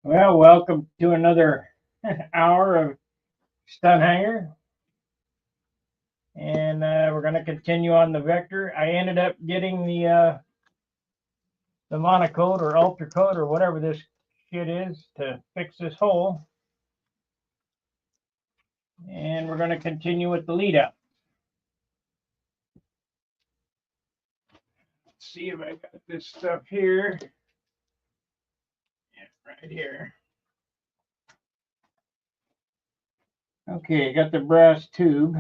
Well, welcome to another hour of Stun Hanger, and we're going to continue on the vector. I ended up getting the monocode or ultra code or whatever this shit is to fix this hole, and we're going to continue with the lead out. Let's see if I got this stuff here. Yeah, right here. Okay, I got the brass tube.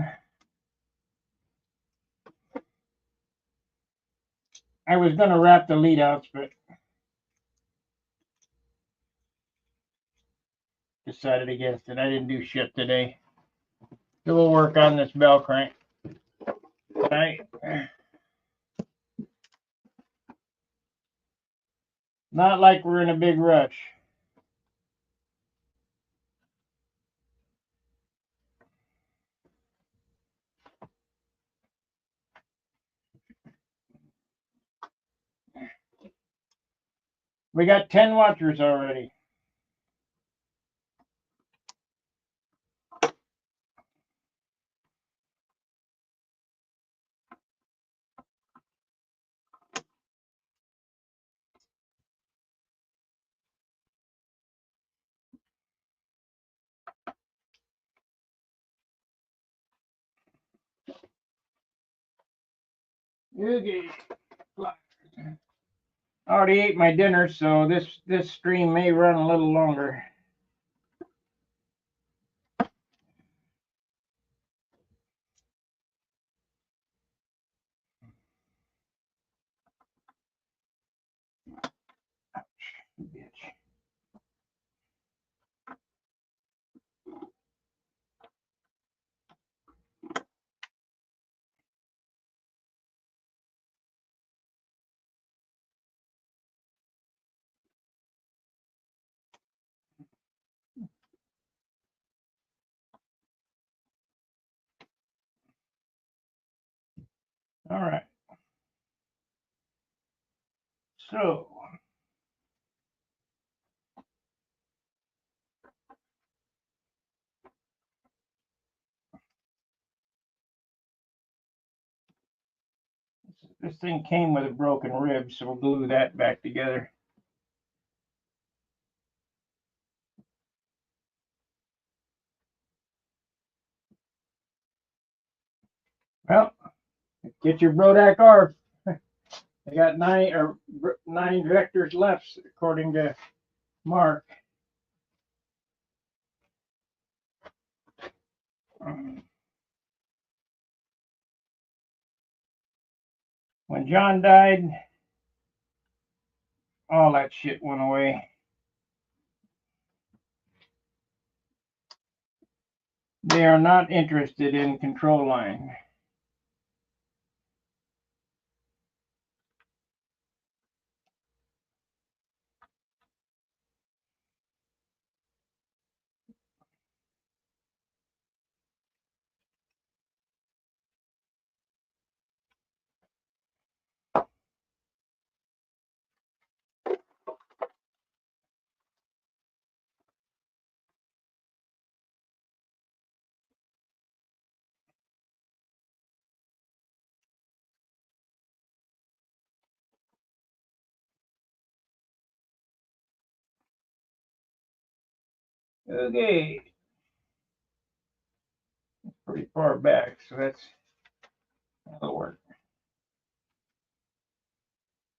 I was going to wrap the lead outs, but decided against it. I didn't do shit today. So we'll work on this bell crank tonight. Not like we're in a big rush. We got 10 watchers already. Okay. I already ate my dinner, so this stream may run a little longer. Ouch, bitch. All right. So this thing came with a broken rib, so we'll glue that back together. Well, get your Brodak R. I got nine vectors left, according to Mark. When John died, all that shit went away. They are not interested in control line. Okay. Pretty far back, so that'll work.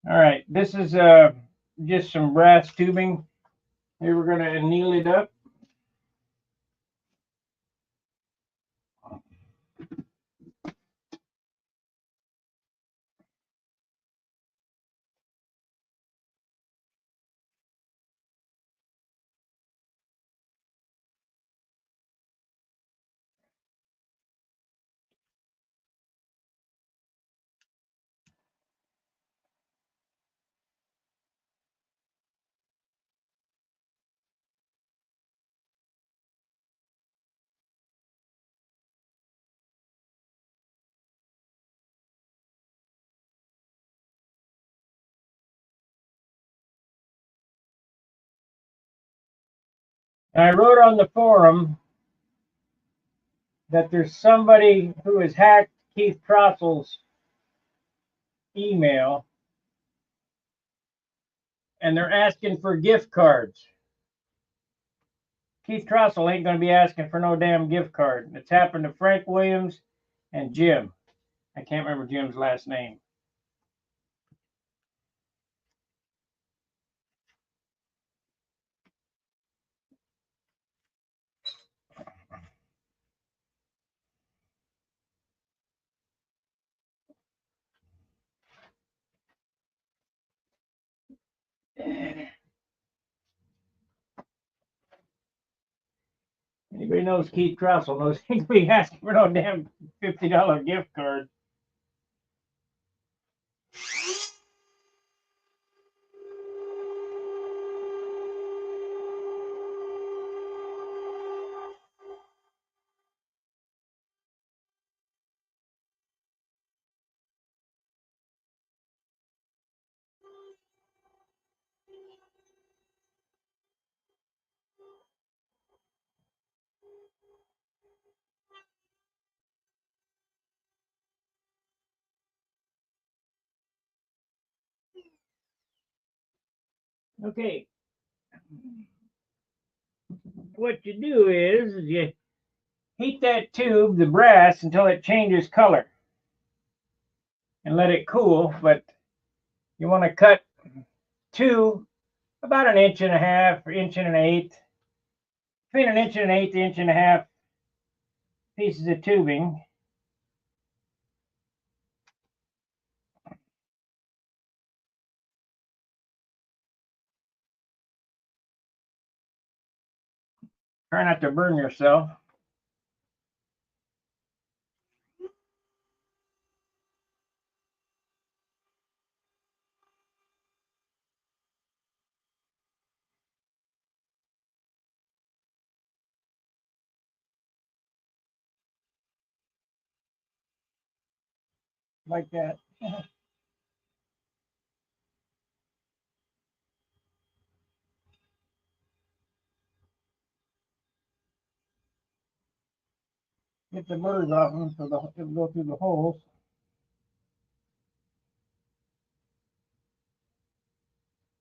All right, this is just some brass tubing. Here we're gonna anneal it up. And I wrote on the forum that there's somebody who has hacked Keith Trostle's email, and they're asking for gift cards. Keith Trostle ain't going to be asking for no damn gift card. It's happened to Frank Williams and Jim. I can't remember Jim's last name. Anybody knows Keith Trostle knows he ain't going to be asking for no damn $50 gift card. Okay. What you do is you heat that tube, the brass, until it changes color and let it cool. But you want to cut two, about an inch and a half or inch and an eighth, between an inch and an eighth, inch and a half pieces of tubing. Try not to burn yourself. Like that. Get the burrs off them so it'll go through the holes.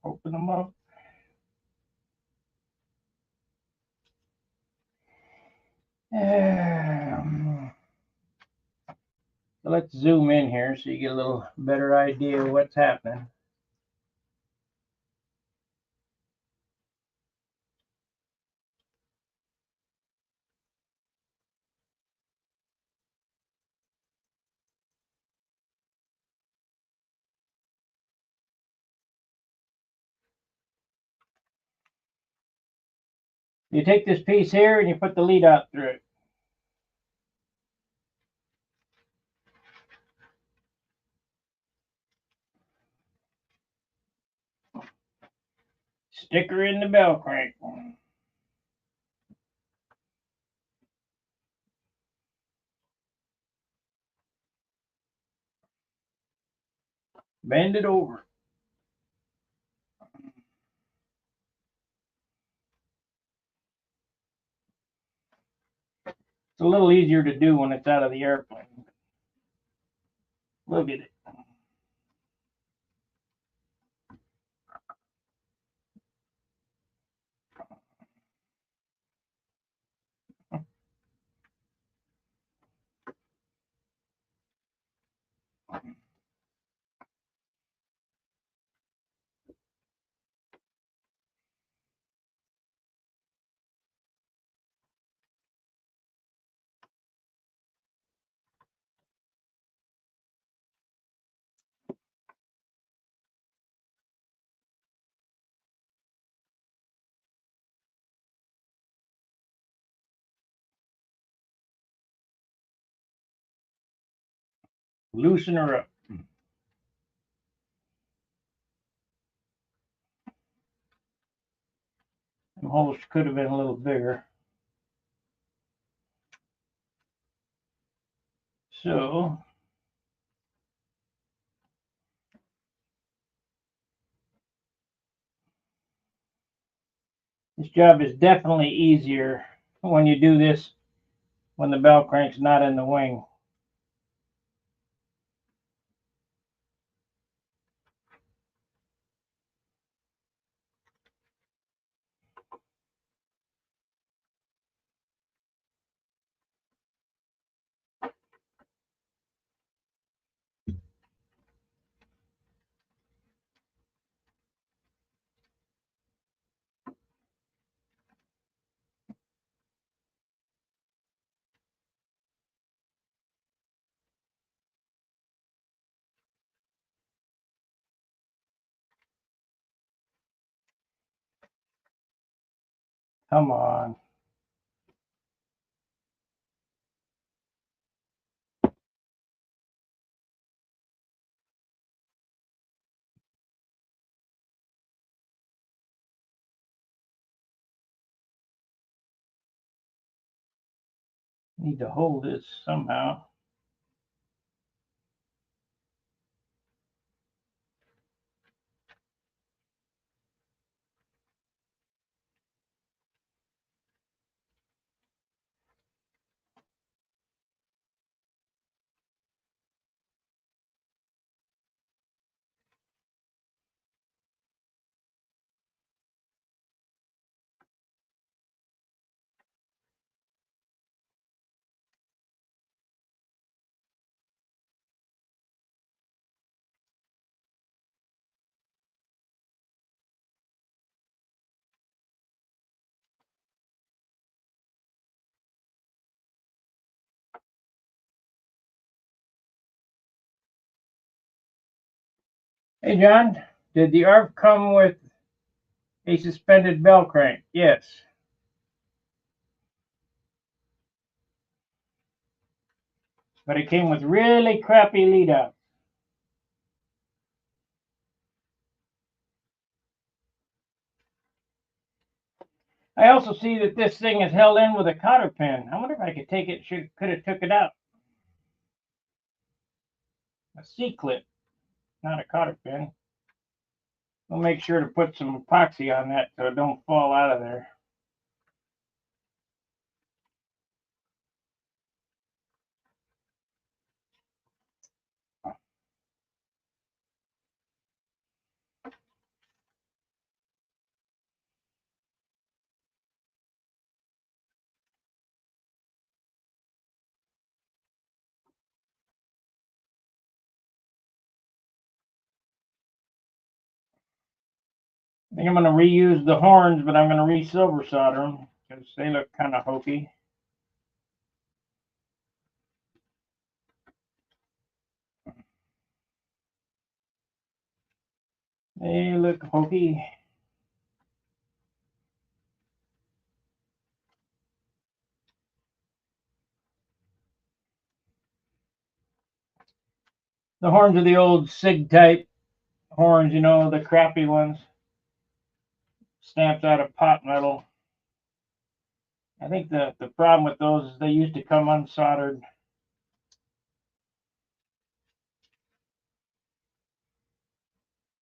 Open them up. So let's zoom in here so you get a little better idea of what's happening. You take this piece here and you put the lead out through it. Stick her in the bell crank. Bend it over. It's a little easier to do when it's out of the airplane. Look at it. Loosen her up. The holes could have been a little bigger. So This job is definitely easier when you do this when the bell crank's not in the wing. Come on. Need to hold this somehow. Hey John, did the ARF come with a suspended bell crank? Yes. But it came with really crappy lead up. I also see that this thing is held in with a cotter pin. I wonder if I could take it, could have took it out. A C-clip, not a cotter pin. We'll make sure to put some epoxy on that so it don't fall out of there. I think I'm going to reuse the horns, but I'm going to re-silver solder them because they look kind of hokey. They look hokey. The horns are the old SIG type horns, you know, the crappy ones, stamped out of pot metal. I think the problem with those is they used to come unsoldered.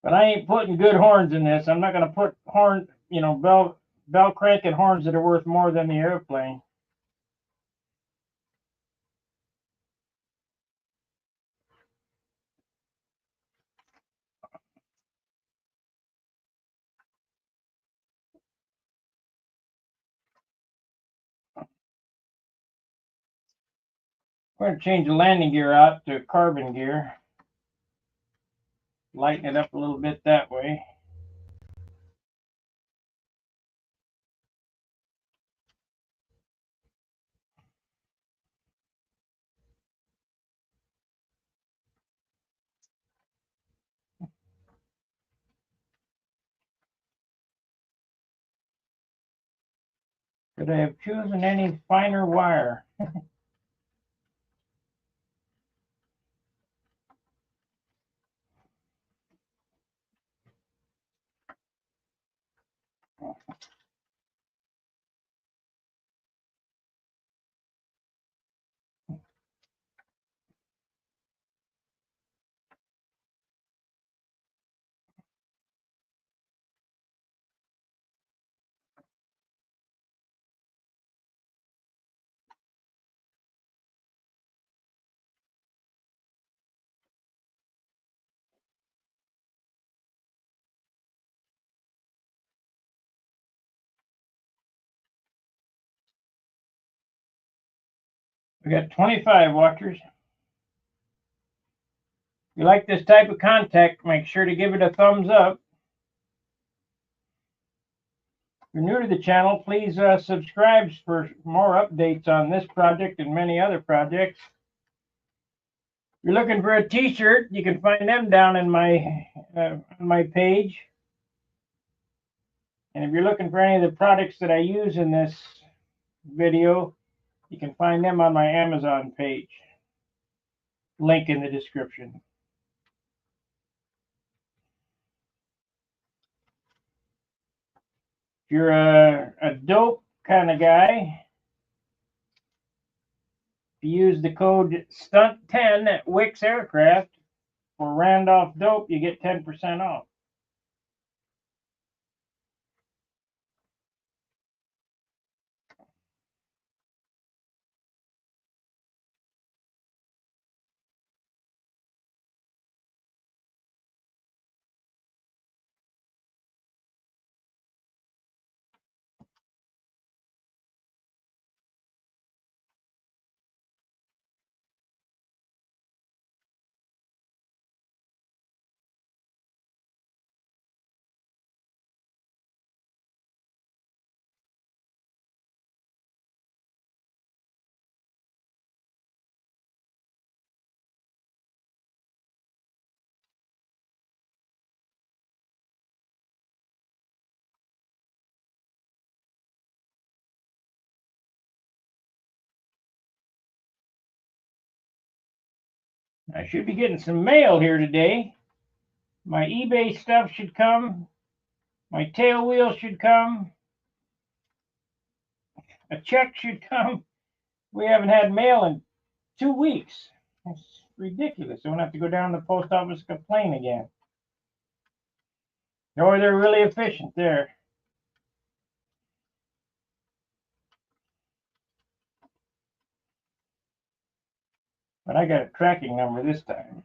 But I ain't putting good horns in this. I'm not going to put horn, you know, bell cranking horns that are worth more than the airplane. We're going to change the landing gear out to carbon gear. Lighten it up a little bit that way. Could I have chosen any finer wire? We got 25 watchers. If you like this type of content, make sure to give it a thumbs up. If you're new to the channel, please subscribe for more updates on this project and many other projects. If you're looking for a t-shirt, you can find them down in my page. And if you're looking for any of the products that I use in this video, you can find them on my Amazon page. Link in the description. If you're a dope kind of guy, if you use the code STUNT10 at Wix Aircraft for Randolph Dope, you get 10% off. I should be getting some mail here today. My eBay stuff should come. My tail wheel should come. A check should come. We haven't had mail in 2 weeks. It's ridiculous. I'm going to have to go down to the post office and complain again. Or they're really efficient there. But I got a tracking number this time.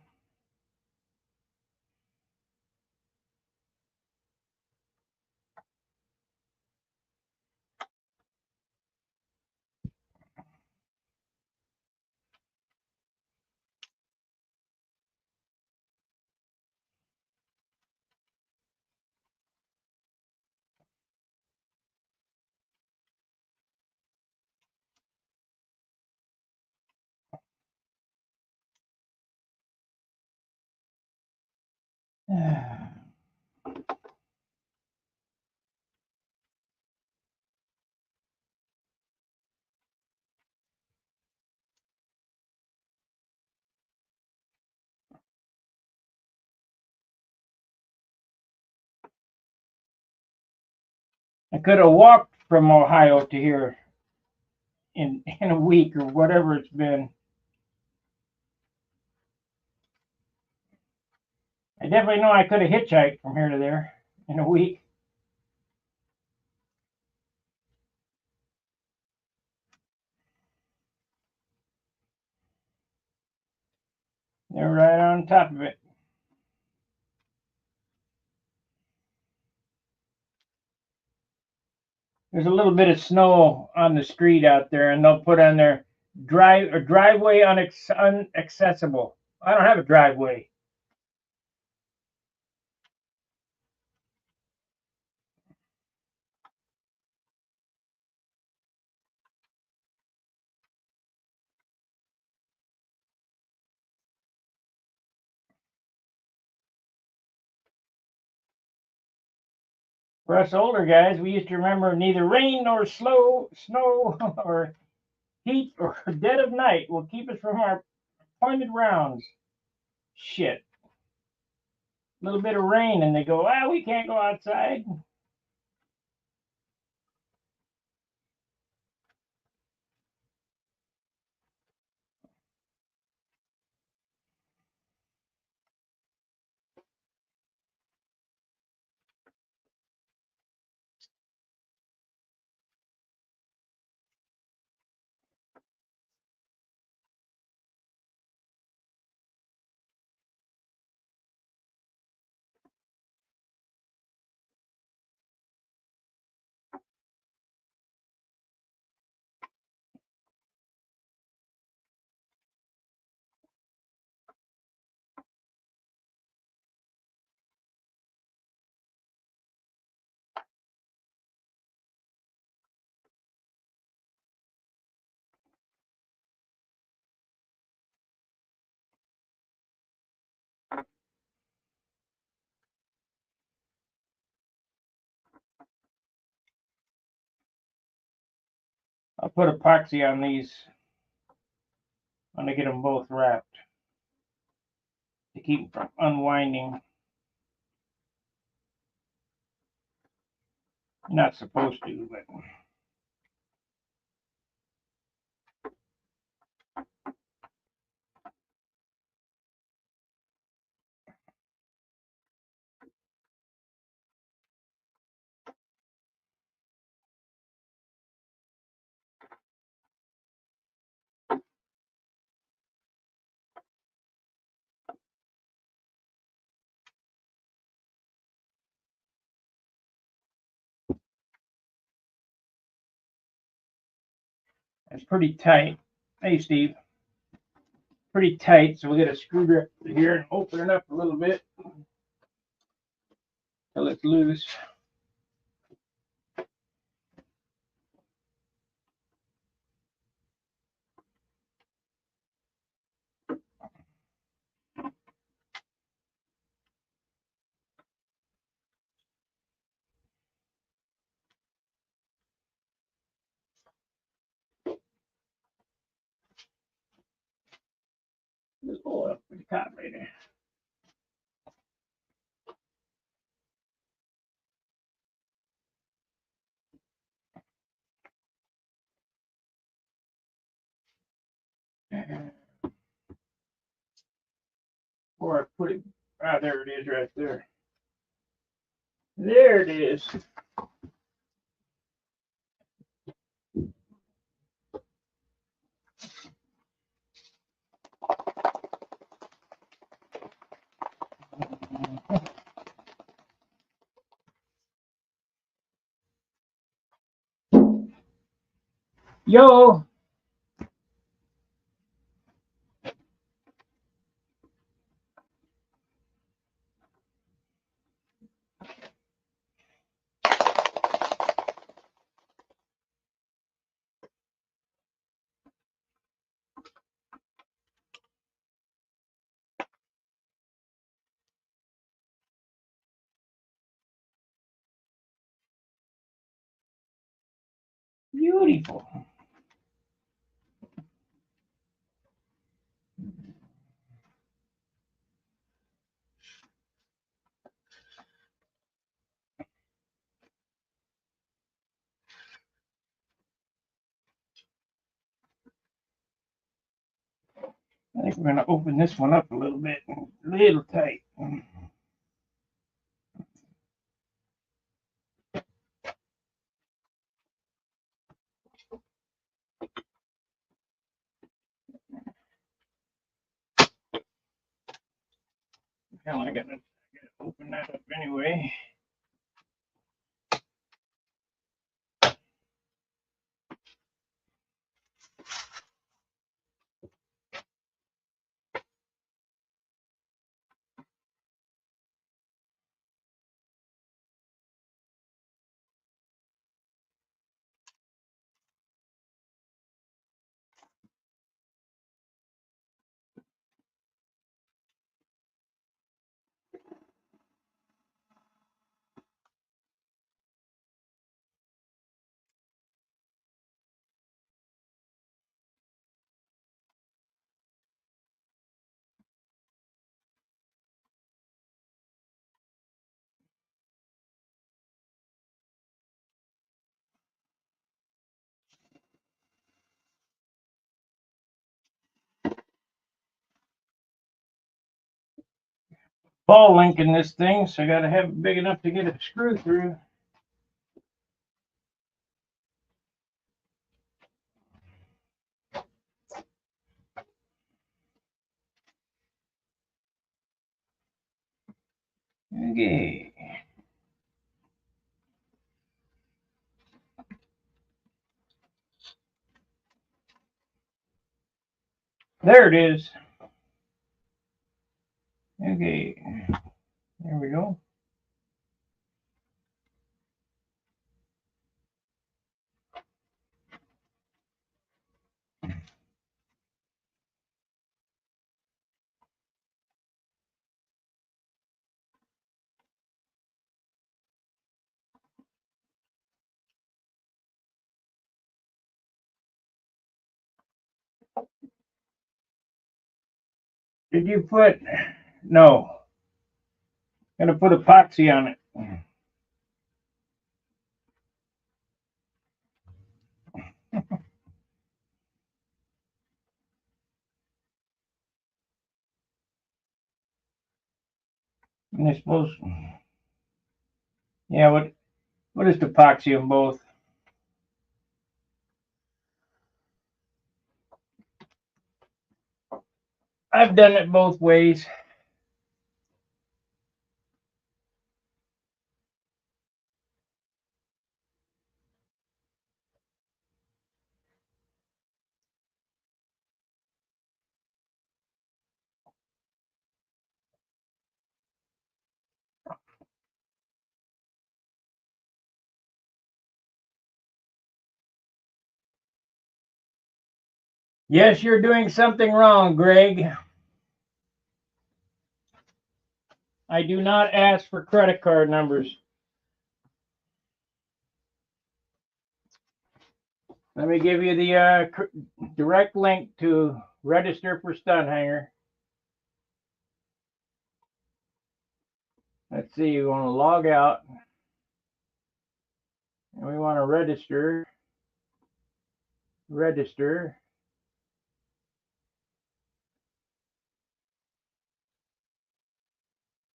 I could have walked from Ohio to here in a week or whatever it's been. I definitely know I could have hitchhiked from here to there in a week. They're right on top of it. There's a little bit of snow on the street out there, and they'll put on their driveway unaccessible. I don't have a driveway. For us older guys, we used to remember neither rain nor snow or heat or dead of night will keep us from our pointed rounds. Shit. A little bit of rain and they go, we can't go outside. I'll put epoxy on these when I get them both wrapped to keep them from unwinding. You're not supposed to, but it's pretty tight. Hey, Steve. Pretty tight, so we got a screwdriver here and open it up a little bit till it's loose. Just pull it up with the top right there. Or I put it, there it is right there. There it is. Yo! Beautiful. I think we're going to open this one up a little bit. A little tight. Hell, I gotta open that up anyway. Ball link in this thing, so I gotta have it big enough to get a screw through. Okay. There it is. Okay. There we go. Did you put? No. Gonna put epoxy on it. And it's supposed. Yeah. What is the epoxy on both? I've done it both ways. Yes, you're doing something wrong, Greg. I do not ask for credit card numbers. Let me give you the direct link to register for stun hanger. Let's see, we want to log out. And we want to register. Register.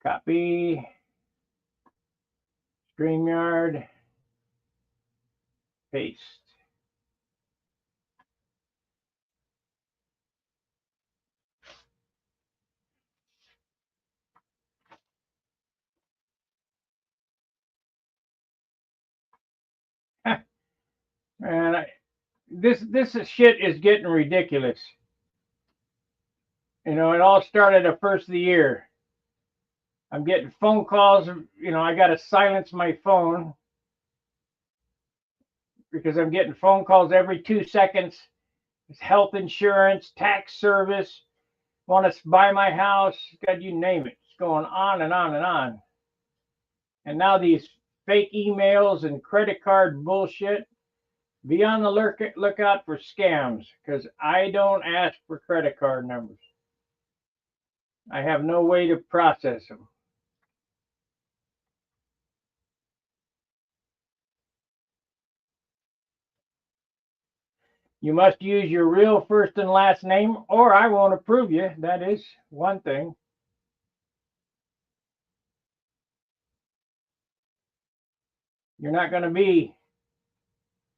Copy. StreamYard. Paste. And this shit is getting ridiculous. You know, it all started at the first of the year. I'm getting phone calls. You know, I got to silence my phone because I'm getting phone calls every 2 seconds. It's health insurance, tax service, want to buy my house. God, you name it. It's going on and on and on. And now these fake emails and credit card bullshit. Be on the lookout for scams because I don't ask for credit card numbers. I have no way to process them. You must use your real first and last name, or I won't approve you. That is one thing. You're not going to be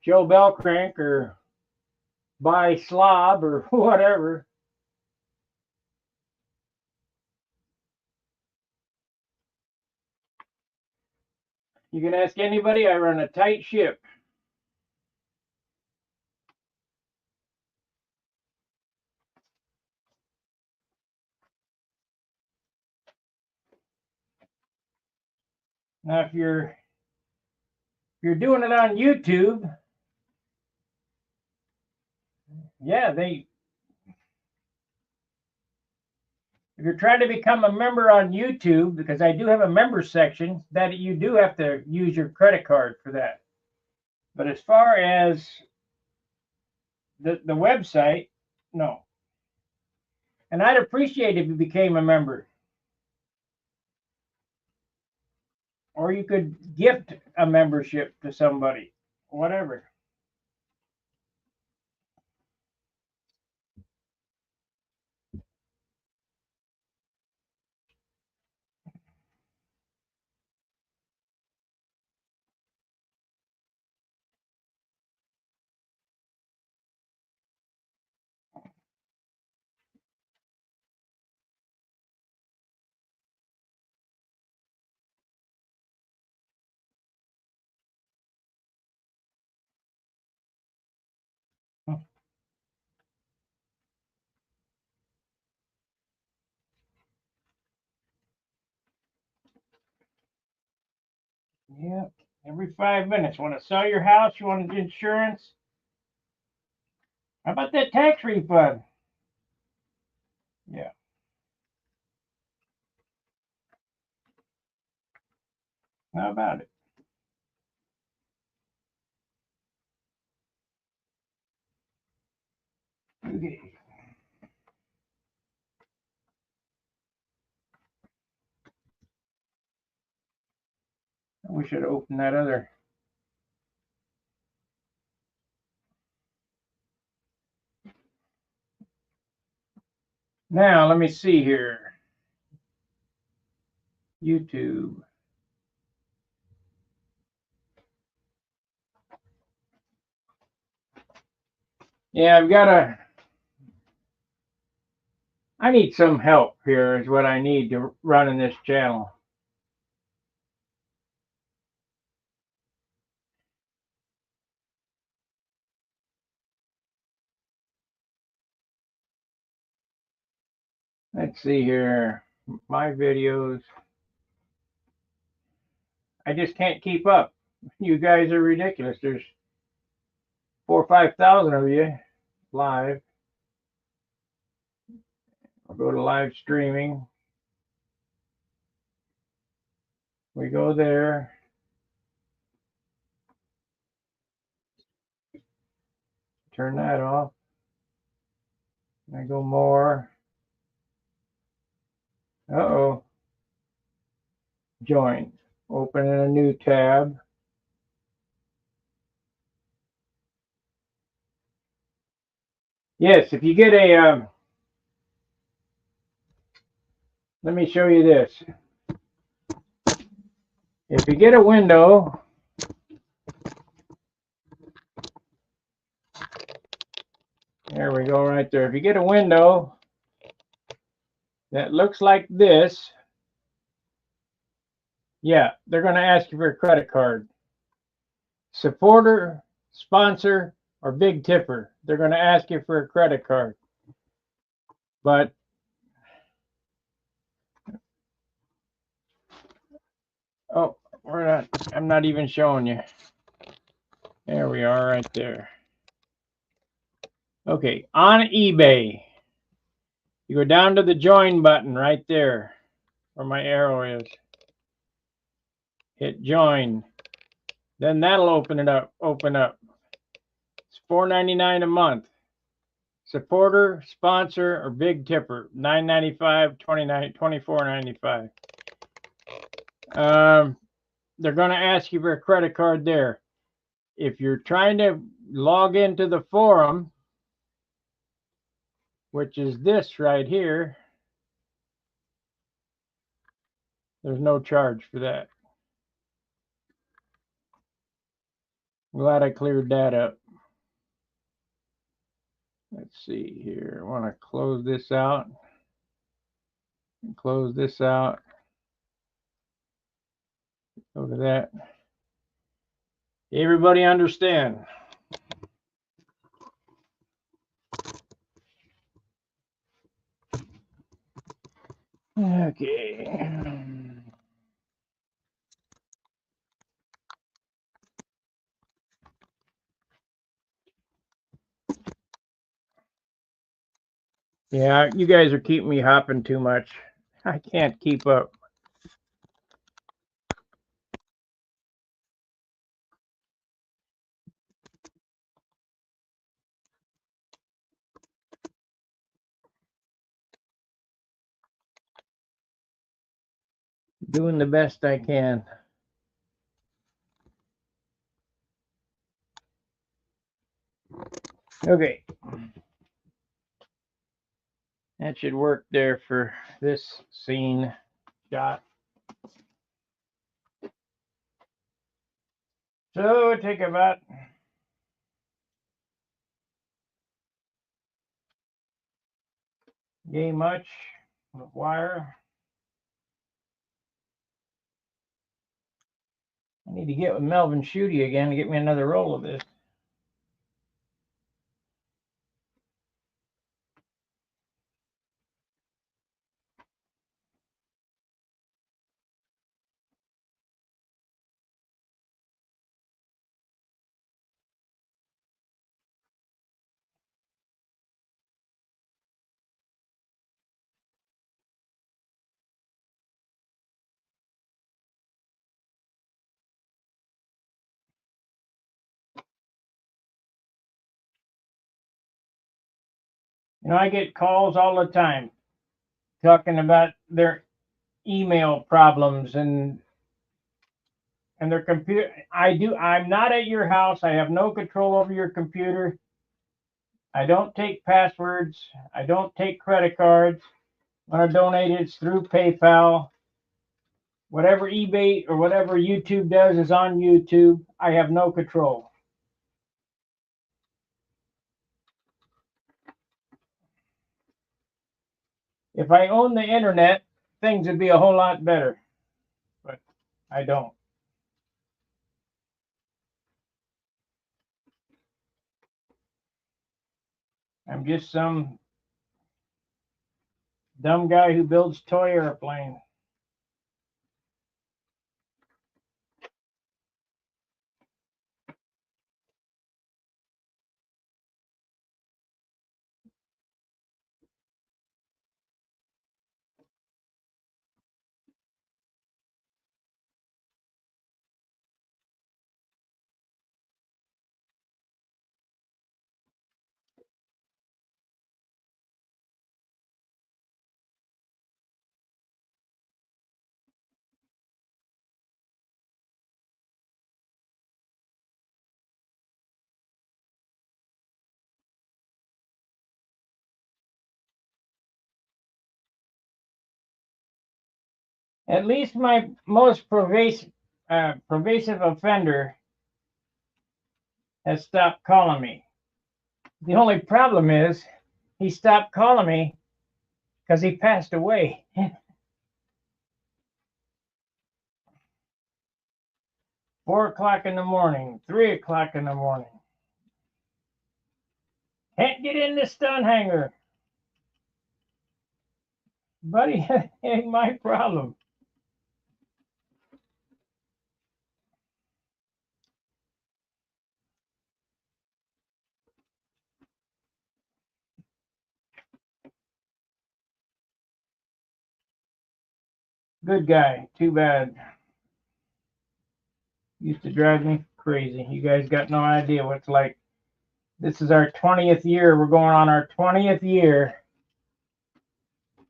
Joe Bellcrank or By Slob or whatever. You can ask anybody. I run a tight ship. Now, if you're doing it on YouTube, yeah, if you're trying to become a member on YouTube, because I do have a member section, that you do have to use your credit card for that. But as far as the website, no. And I'd appreciate if you became a member. Or you could gift a membership to somebody, whatever. Yeah, every 5 minutes. Want to sell your house? You want insurance? How about that tax refund? Yeah. How about it? Okay. wish I'd opened that other. Now, let me see here. YouTube. Yeah, I need some help here is what I need to run in this channel. Let's see here. My videos. I just can't keep up. You guys are ridiculous. There's 4,000 or 5,000 of you live. I'll go to live streaming. We go there. Turn that off. I go more. Uh-oh. Join. Open in a new tab. Yes, if you get a, let me show you this. If you get a window, there we go right there. If you get a window that looks like this, yeah, they're going to ask you for a credit card. Supporter, sponsor, or big tipper. They're going to ask you for a credit card. But oh, I'm not even showing you. There we are right there. Okay, on eBay, you go down to the join button right there where my arrow is. Hit join. Then that'll open up. It's $4.99 a month. Supporter, sponsor, or big tipper, $9.95, $24.95. They're going to ask you for a credit card there. If you're trying to log into the forum, which is this right here, there's no charge for that. I'm glad I cleared that up. Let's see here. I want to close this out. Close this out. Go to that. Everybody understand? Okay. Yeah, you guys are keeping me hopping too much. I can't keep up. Doing the best I can. Okay. That should work there for this scene shot. So take about yay much wire. I need to get with Melvin Shooty again to get me another roll of this. You know, I get calls all the time talking about their email problems, and and their computer. I'm not at your house. I have no control over your computer. I don't take passwords. I don't take credit cards. When I donate, it's through PayPal. Whatever eBay or whatever YouTube does is on YouTube. I have no control. If I own the internet, things would be a whole lot better, but I don't. I'm just some dumb guy who builds toy airplanes. At least my most pervasive offender has stopped calling me. The only problem is he stopped calling me because he passed away. 4 o'clock in the morning, 3 o'clock in the morning. Can't get in the stun hanger. Buddy, ain't my problem. Good guy, too bad. Used to drive me crazy. You guys got no idea what it's like. This is our 20th year. We're going on our 20th year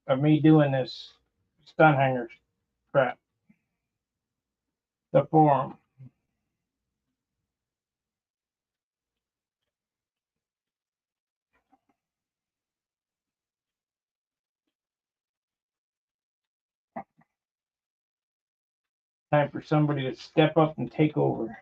of me doing this stun hanger crap. The forum. Time for somebody to step up and take over.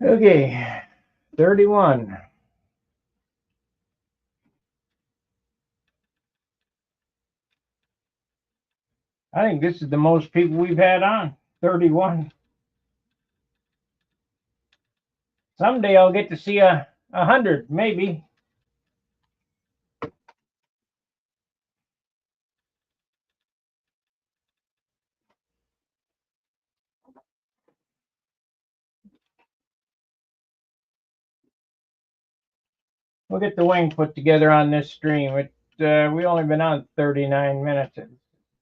Okay, 31. I think this is the most people we've had on. 31. Someday I'll get to see 100, maybe. We'll get the wing put together on this stream. We only been on 39 minutes,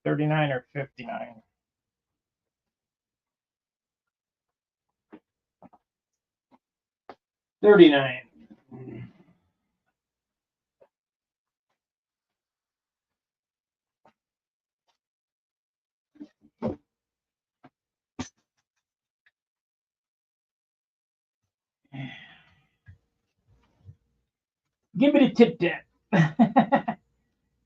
39 or 59. $39. Give it a tip tap.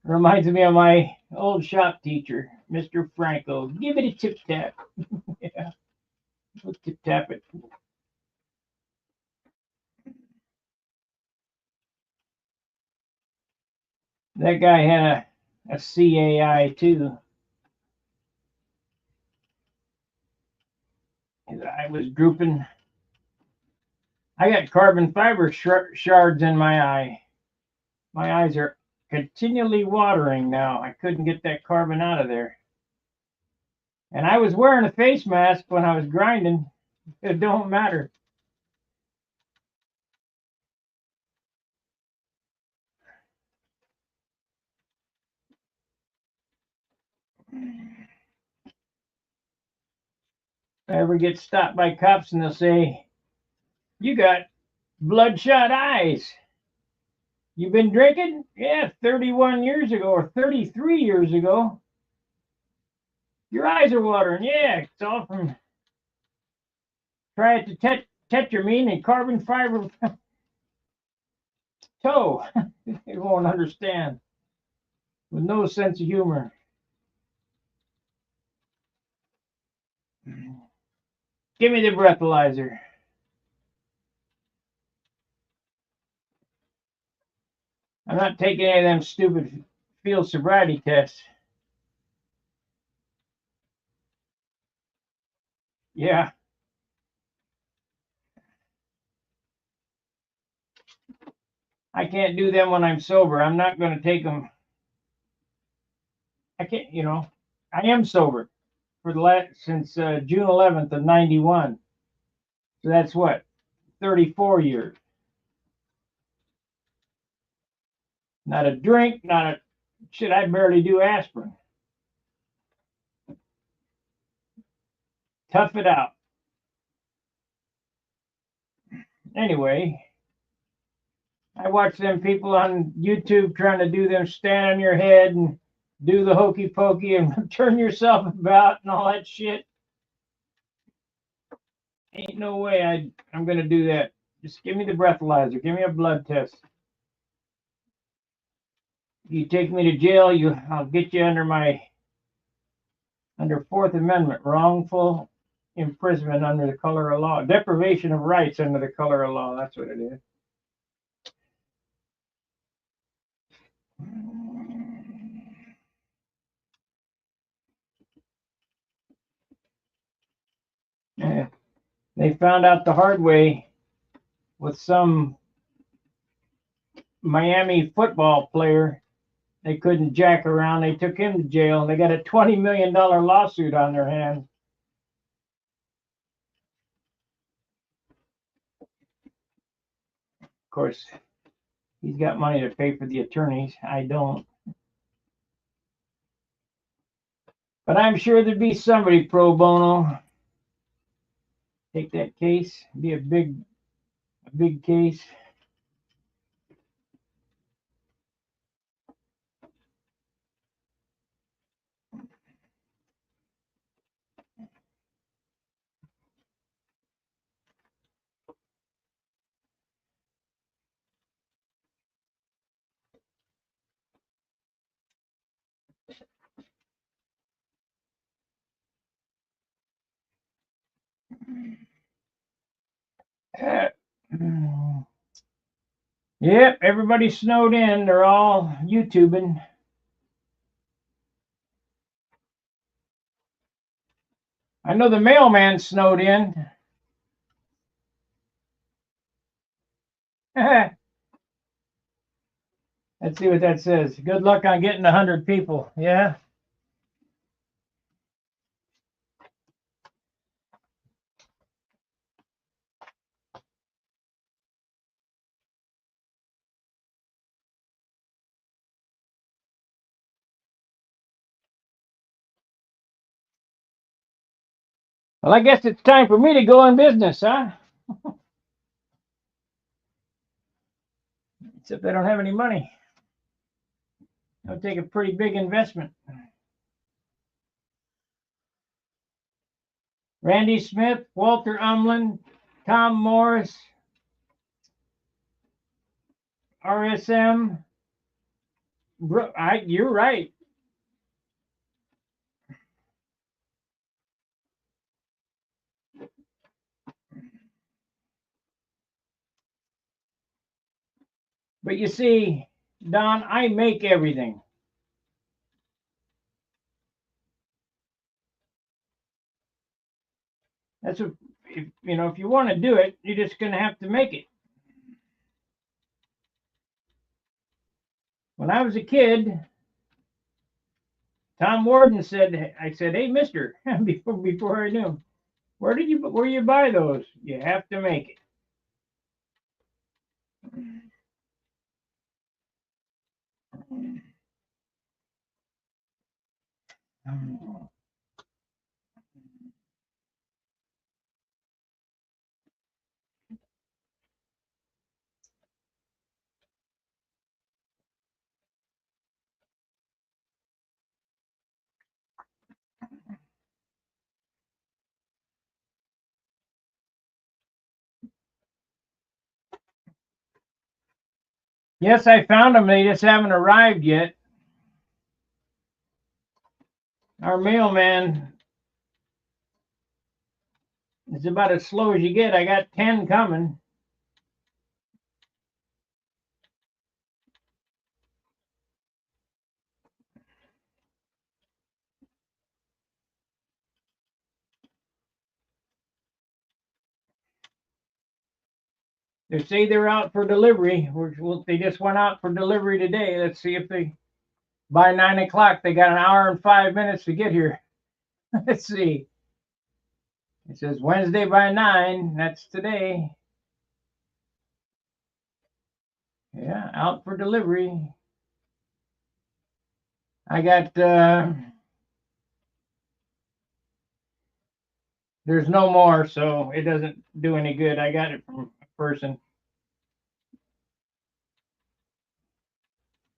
Reminds me of my old shop teacher, Mr. Franco. Give it a tip tap. Yeah, we'll tip tap it. That guy had a CAI too. His eye was drooping. I got carbon fiber shards in my eye. My eyes are continually watering now. I couldn't get that carbon out of there. And I was wearing a face mask when I was grinding. It don't matter. I ever get stopped by cops and they'll say, "You got bloodshot eyes. You been drinking?" "Yeah, 31 years ago or 33 years ago." "Your eyes are watering." "Yeah, it's all from tetramine and carbon fiber toe." They won't understand. With no sense of humor. Give me the breathalyzer. I'm not taking any of them stupid field sobriety tests. Yeah. I can't do them when I'm sober. I'm not going to take them. I can't, I am sober for the since June 11th of 91. So that's what, 34 years. Not a drink, not a shit. I barely do aspirin. Tough it out. Anyway, I watch them people on YouTube trying to do them stand on your head and do the hokey pokey and turn yourself about and all that shit. Ain't no way I'm going to do that. Just give me the breathalyzer. Give me a blood test. If you take me to jail, I'll get you under Fourth Amendment, wrongful imprisonment under the color of law, deprivation of rights under the color of law. That's what it is. Yeah. They found out the hard way with some Miami football player. They couldn't jack around. They took him to jail, and they got a $20 million lawsuit on their hands. Of course, he's got money to pay for the attorneys. I don't. But I'm sure there'd be somebody pro bono. Take that case. Be a big case. Yep, everybody's snowed in. They're all YouTubing. I know the mailman snowed in. Let's see what that says. Good luck on getting 100 people. Yeah. Well, I guess it's time for me to go in business, huh? Except I don't have any money. It'll take a pretty big investment. Randy Smith, Walter Umlin, Tom Morris, RSM. You're right. But you see, Don, I make everything. That's what, if you want to do it, you're just going to have to make it. When I was a kid, Tom Warden said, I said, "Hey, mister," before I knew him, where you buy those? You have to make it. Yes, I found them. They just haven't arrived yet. Our mailman is about as slow as you get. I got 10 coming. They say they're out for delivery. They just went out for delivery today. Let's see if they, by 9 o'clock, they got an hour and 5 minutes to get here. Let's see. It says Wednesday by 9. That's today. Yeah, out for delivery. I got, there's no more, so it doesn't do any good. I got it from a person.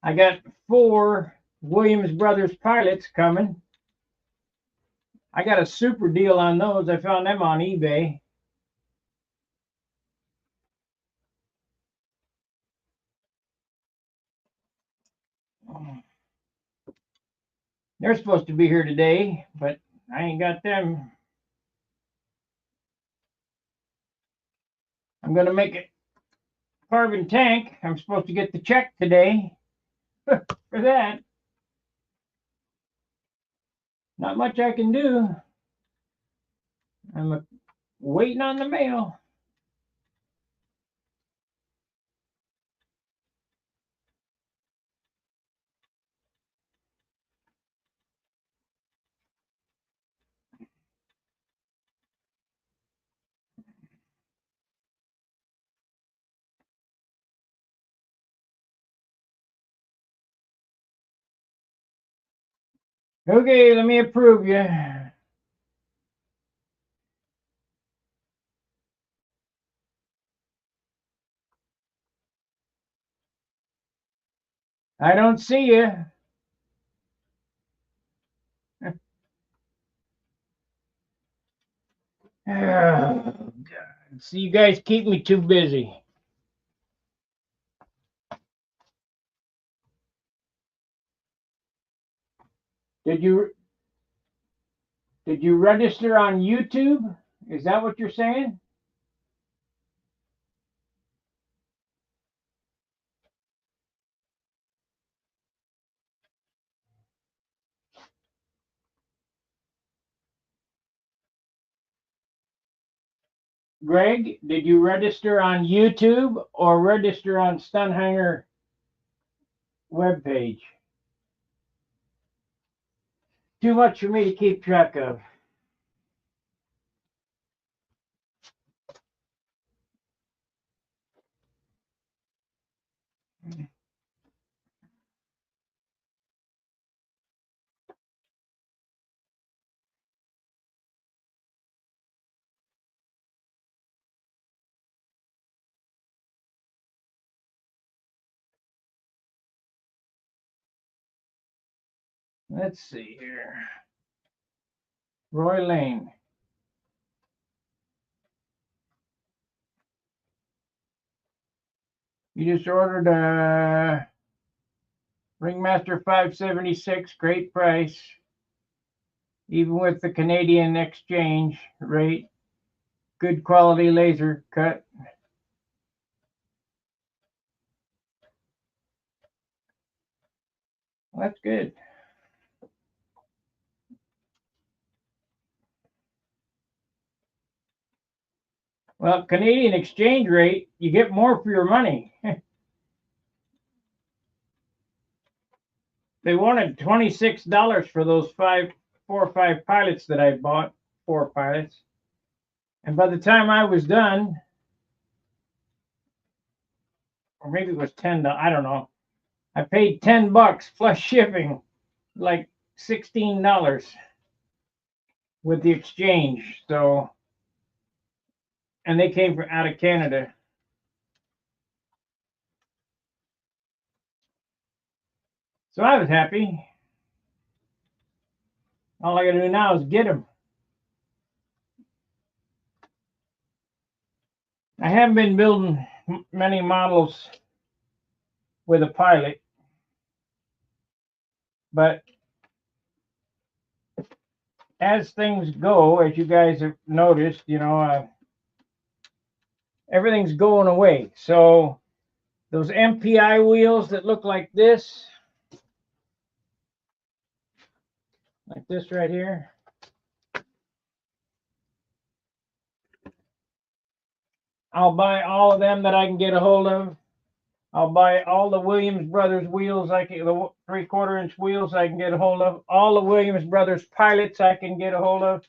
I got 4 Williams Brothers pilots coming. I got a super deal on those. I found them on eBay. They're supposed to be here today, but I ain't got them. I'm going to make a carbon tank. I'm supposed to get the check today for that. Not much I can do. I'm waiting on the mail. Okay, let me approve you. I don't see you. Oh, God. See, you guys keep me too busy. Did you register on YouTube? Is that what you're saying? Greg, did you register on YouTube or register on Stunhanger webpage? Too much for me to keep track of. Let's see here. Roy Lane. You just ordered a Ringmaster 576, great price, even with the Canadian exchange rate. Good quality laser cut. Well, that's good. Well, Canadian exchange rate, you get more for your money. They wanted $26 for those 4 or 5 pilots that I bought, 4 pilots. And by the time I was done, or maybe it was $10, I don't know. I paid $10 plus shipping, like $16 with the exchange. So, and they came from out of Canada. So I was happy. All I got to do now is get them. I haven't been building many models with a pilot. But as things go, as you guys have noticed, you know, everything's going away. So those MPI wheels that look like this right here, I'll buy all of them that I can get a hold of. I'll buy all the Williams Brothers wheels, the 3/4 inch wheels I can get a hold of. All the Williams Brothers pilots I can get a hold of.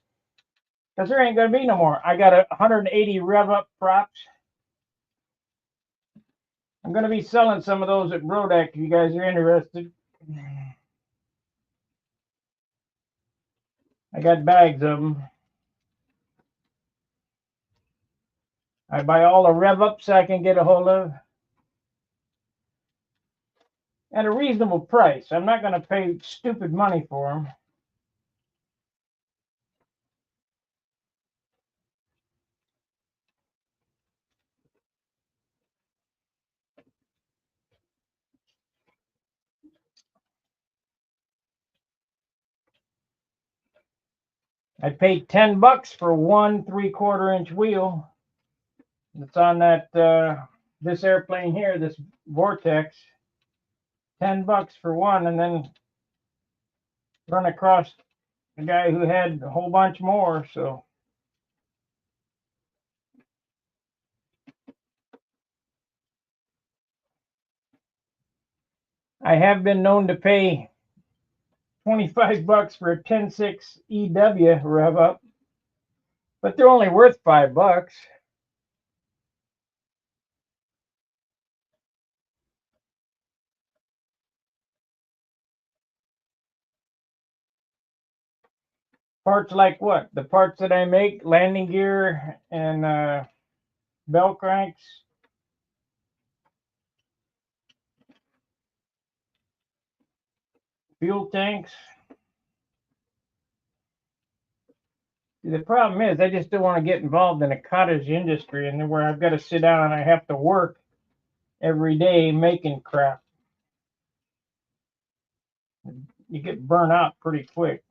Because there ain't going to be no more. I got 180 rev up props. I'm going to be selling some of those at Brodak if you guys are interested. I got bags of them. I buy all the rev ups I can get a hold of at a reasonable price. I'm not going to pay stupid money for them. I paid $10 for one 3/4 inch wheel. It's on that this airplane here, this Vortex. $10 for one, and then run across a guy who had a whole bunch more. So I have been known to pay $25 for a 10.6 EW rev up, but they're only worth $5. Parts like what? The parts that I make, landing gear and bell cranks. Fuel tanks. The problem is I just don't want to get involved in a cottage industry and where I've got to sit down and I have to work every day making crap. You get burnt out pretty quick.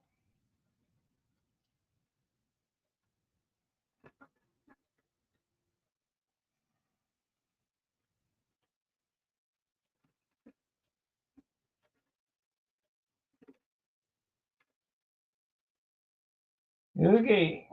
Okay.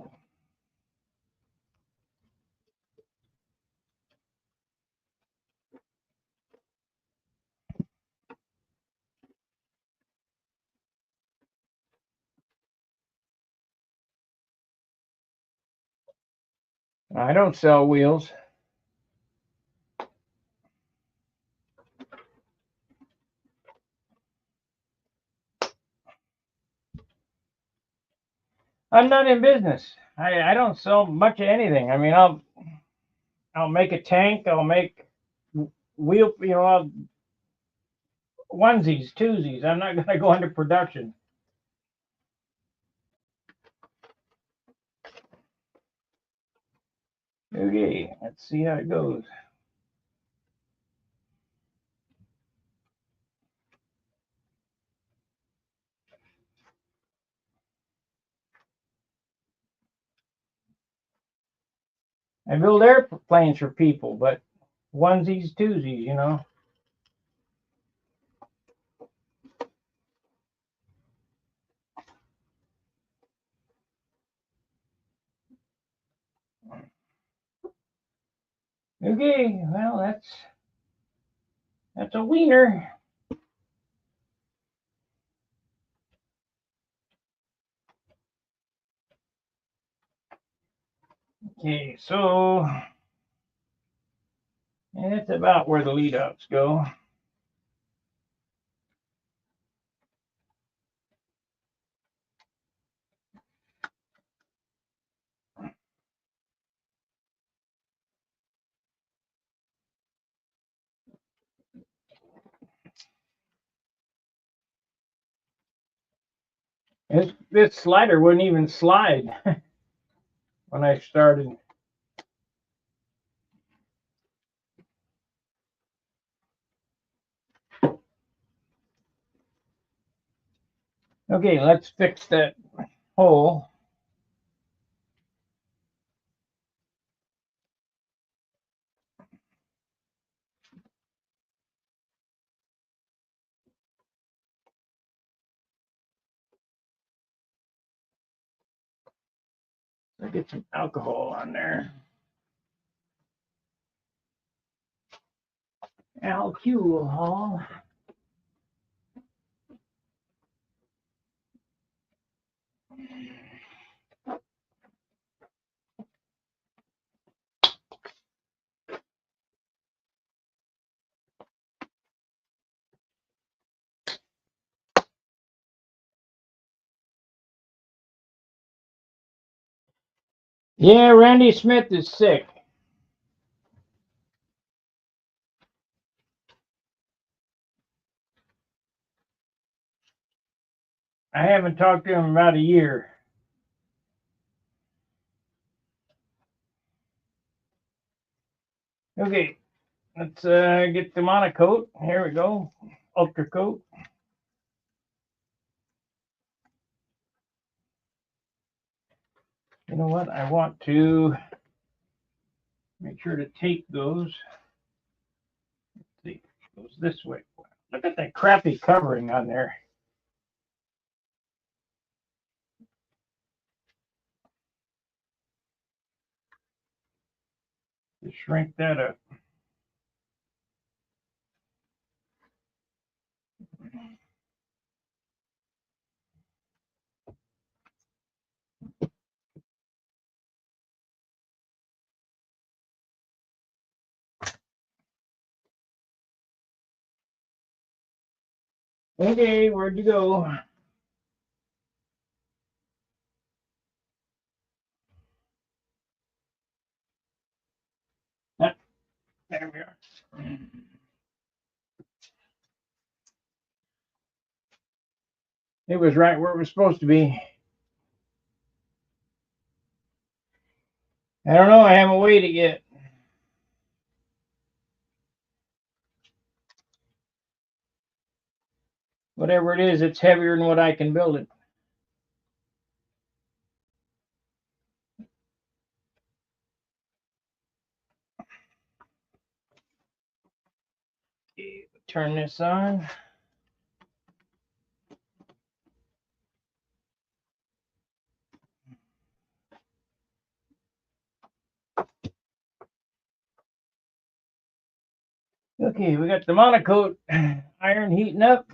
I don't sell wheels. I'm not in business. I don't sell much of anything. I mean, I'll make a tank. I'll make wheel, onesies, twosies. I'm not going to go into production. Okay, let's see how it goes. I build airplanes for people, but onesies, twosies. Okay, well, that's a wiener. Okay, so that's about where the lead outs go. This slider wouldn't even slide when I started. Okay, let's fix that hole. I'll get some alcohol on there. Alcohol. Yeah, Randy Smith is sick. I haven't talked to him in about a year. Okay, let's get the monocoat. Here we go. Ultra coat. You know what? I want to make sure to tape those. Let's see, it goes this way. Look at that crappy covering on there. Just shrink that up. Okay, where'd you go? Ah, there we are. It was right where it was supposed to be. I don't know. I haven't weighed it yet. Whatever it is, it's heavier than what I can build it. Turn this on. Okay, we got the monocoat iron heating up.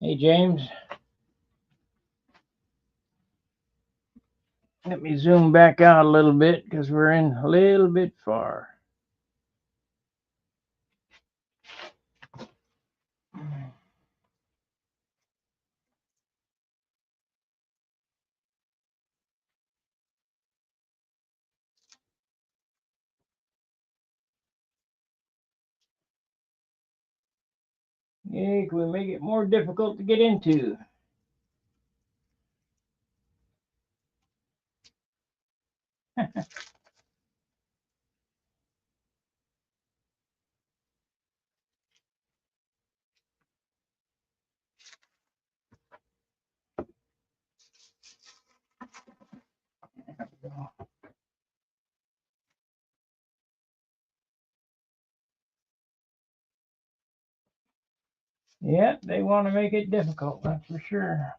Hey, James. Let me zoom back out a little bit because we're in a little bit far. Yeah, can we make it more difficult to get into? Yeah, they want to make it difficult, that's for sure.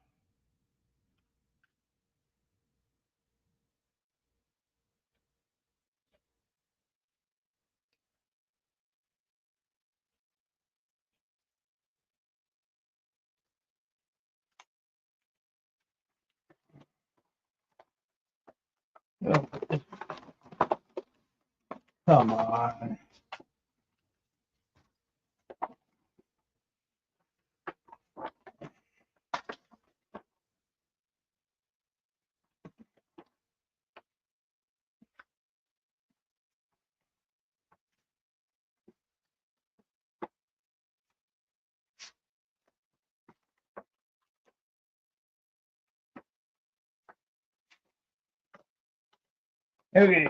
Oh, come on. Okay.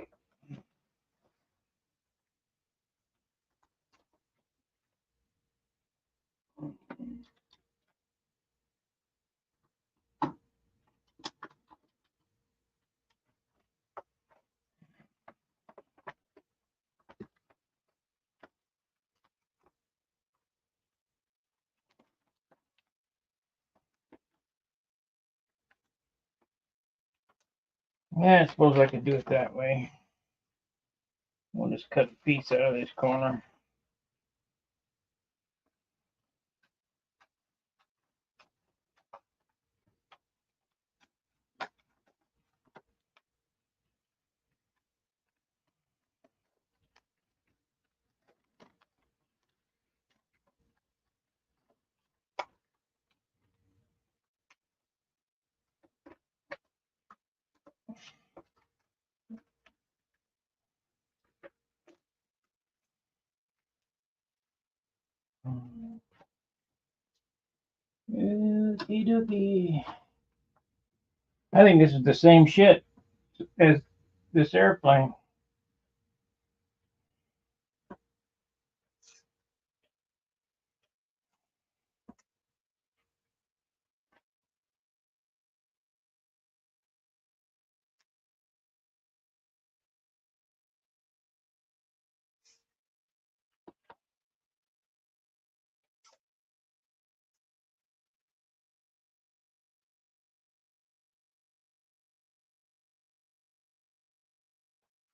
Yeah, I suppose I could do it that way. We'll just cut a piece out of this corner. Okie dokie. I think this is the same shit as this airplane.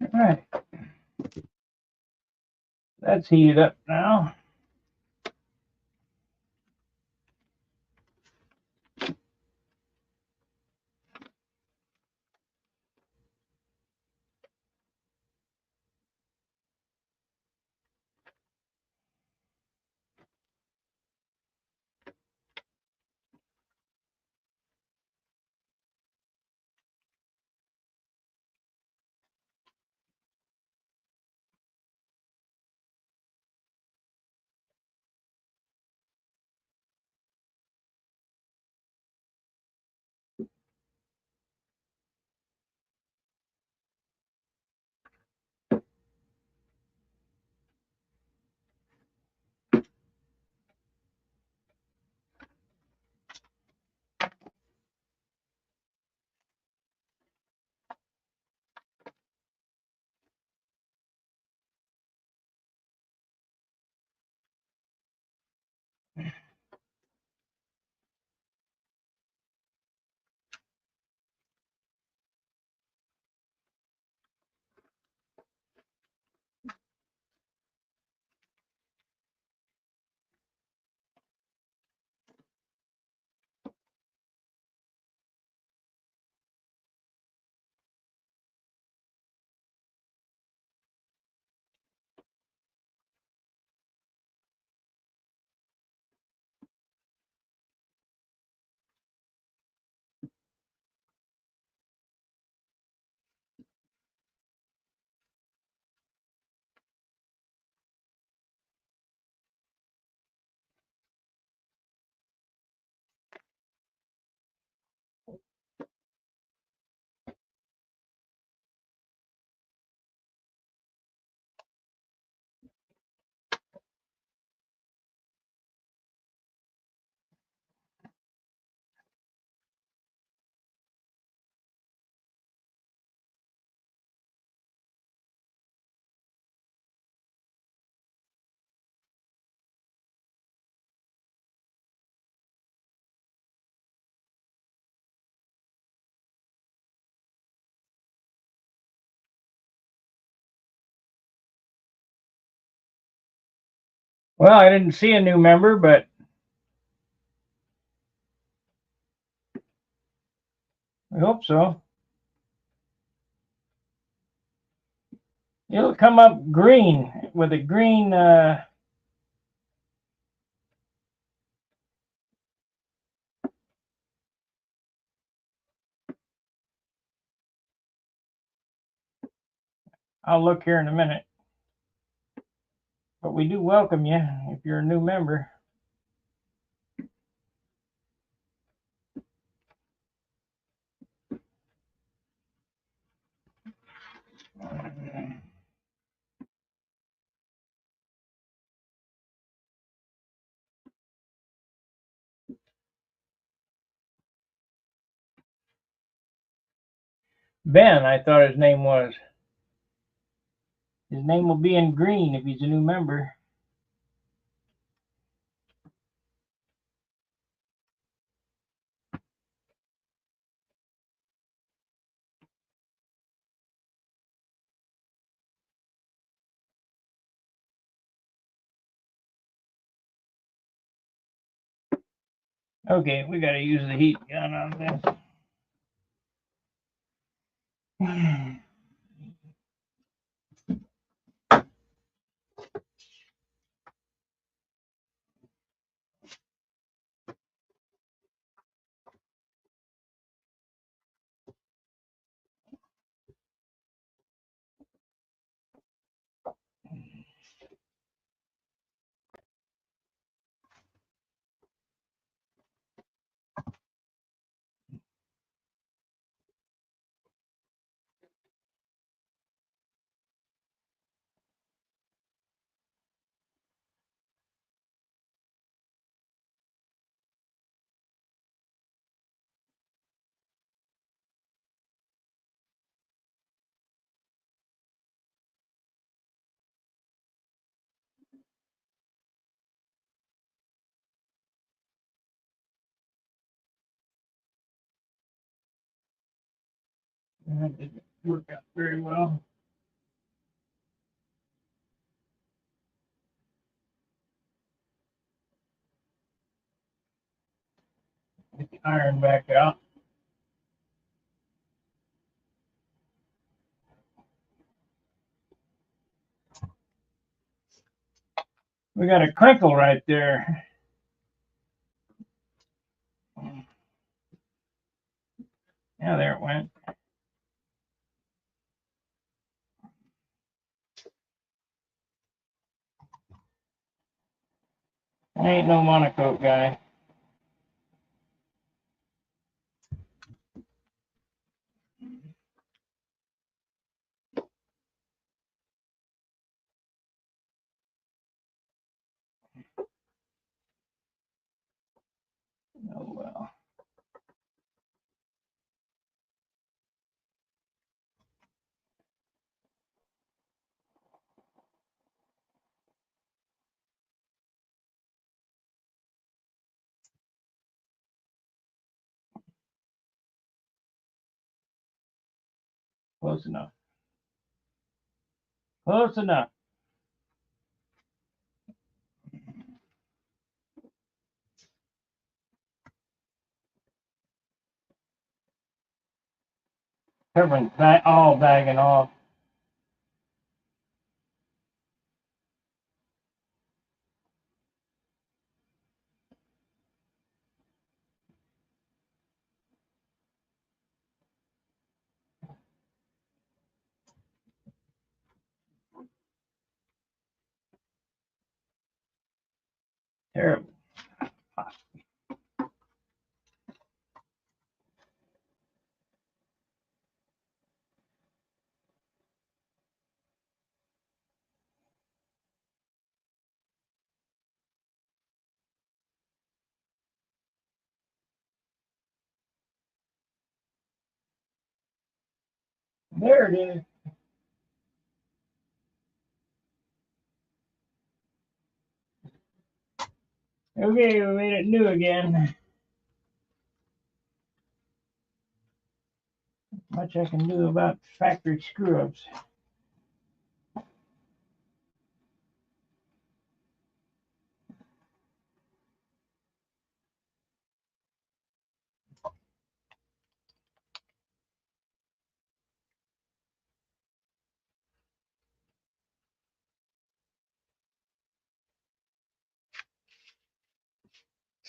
All right. That's heated up now. Well, I didn't see a new member, but I hope so. It'll come up green with a green. I'll look here in a minute. But we do welcome you if you're a new member. Ben, I thought his name was. His name will be in green if he's a new member. Okay, we got to use the heat gun on this. That didn't work out very well. Get the iron back out. We got a crinkle right there. Yeah, there it went. I ain't no monocoat guy. Oh well. Close enough. Close enough. Covering all bagging off. Terrible. There it is. Okay, we made it new again. Much I can do about factory screw-ups.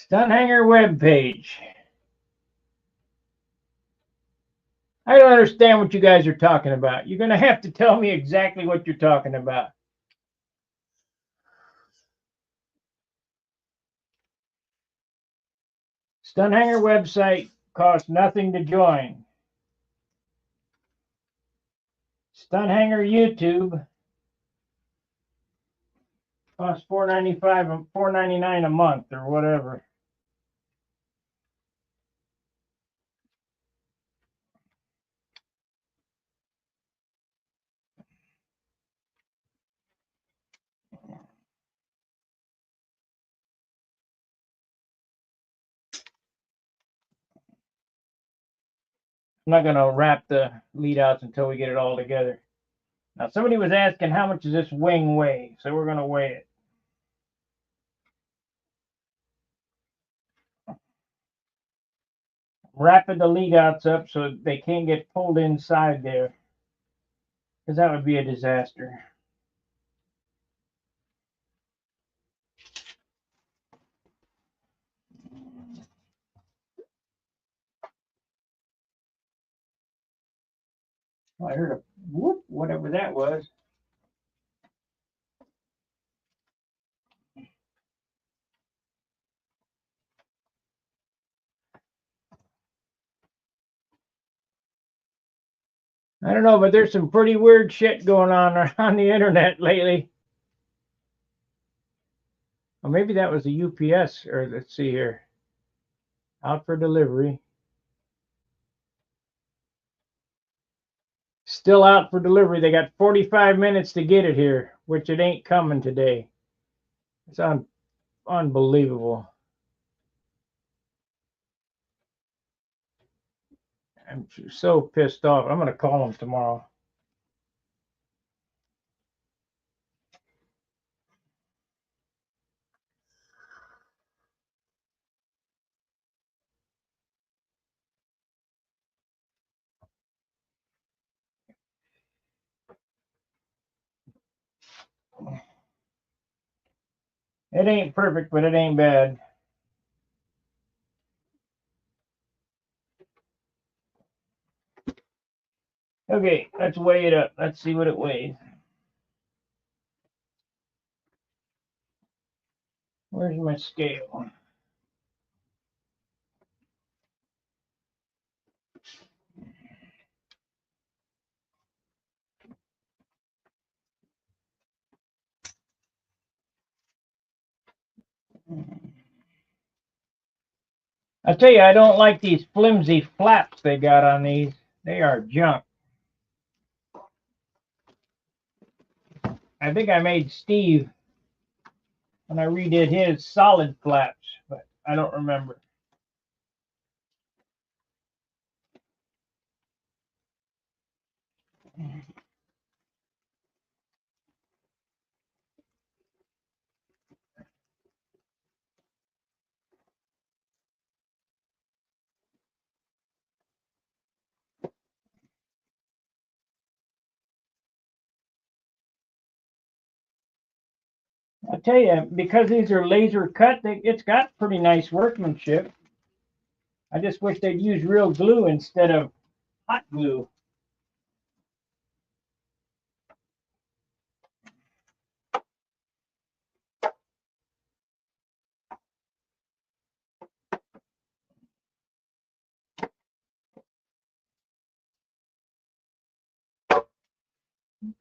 Stun hanger web page. I don't understand what you guys are talking about. You're going to have to tell me exactly what you're talking about. Stun hanger website costs nothing to join. Stun hanger YouTube costs $4.95 and $4.99 a month or whatever. I'm not going to wrap the lead outs until we get it all together. Now, somebody was asking how much does this wing weigh, so we're going to weigh it. wrapping the lead outs up so they can't get pulled inside there, because that would be a disaster. Well, I heard a whoop, whatever that was. I don't know, but there's some pretty weird shit going on the internet lately. Or maybe that was a UPS, or let's see here. Out for delivery. Still out for delivery. They got 45 minutes to get it here, which it ain't coming today. It's unbelievable. I'm so pissed off. I'm going to call them tomorrow. It ain't perfect, but it ain't bad. Okay, let's weigh it up. Let's see what it weighs. Where's my scale? I tell you, I don't like these flimsy flaps they got on these. They are junk. I think I made Steve when I redid his solid flaps, but I don't remember. I tell you, because these are laser cut, it's got pretty nice workmanship. I just wish they'd use real glue instead of hot glue.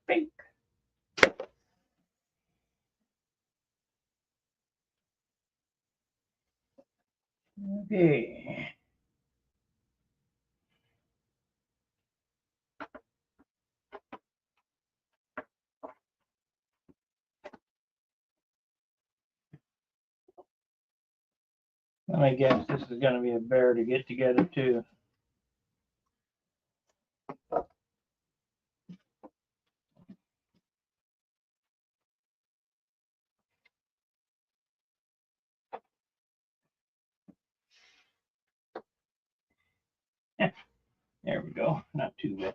Pink. Okay. I guess this is going to be a bear to get together too. There we go. Not too bad.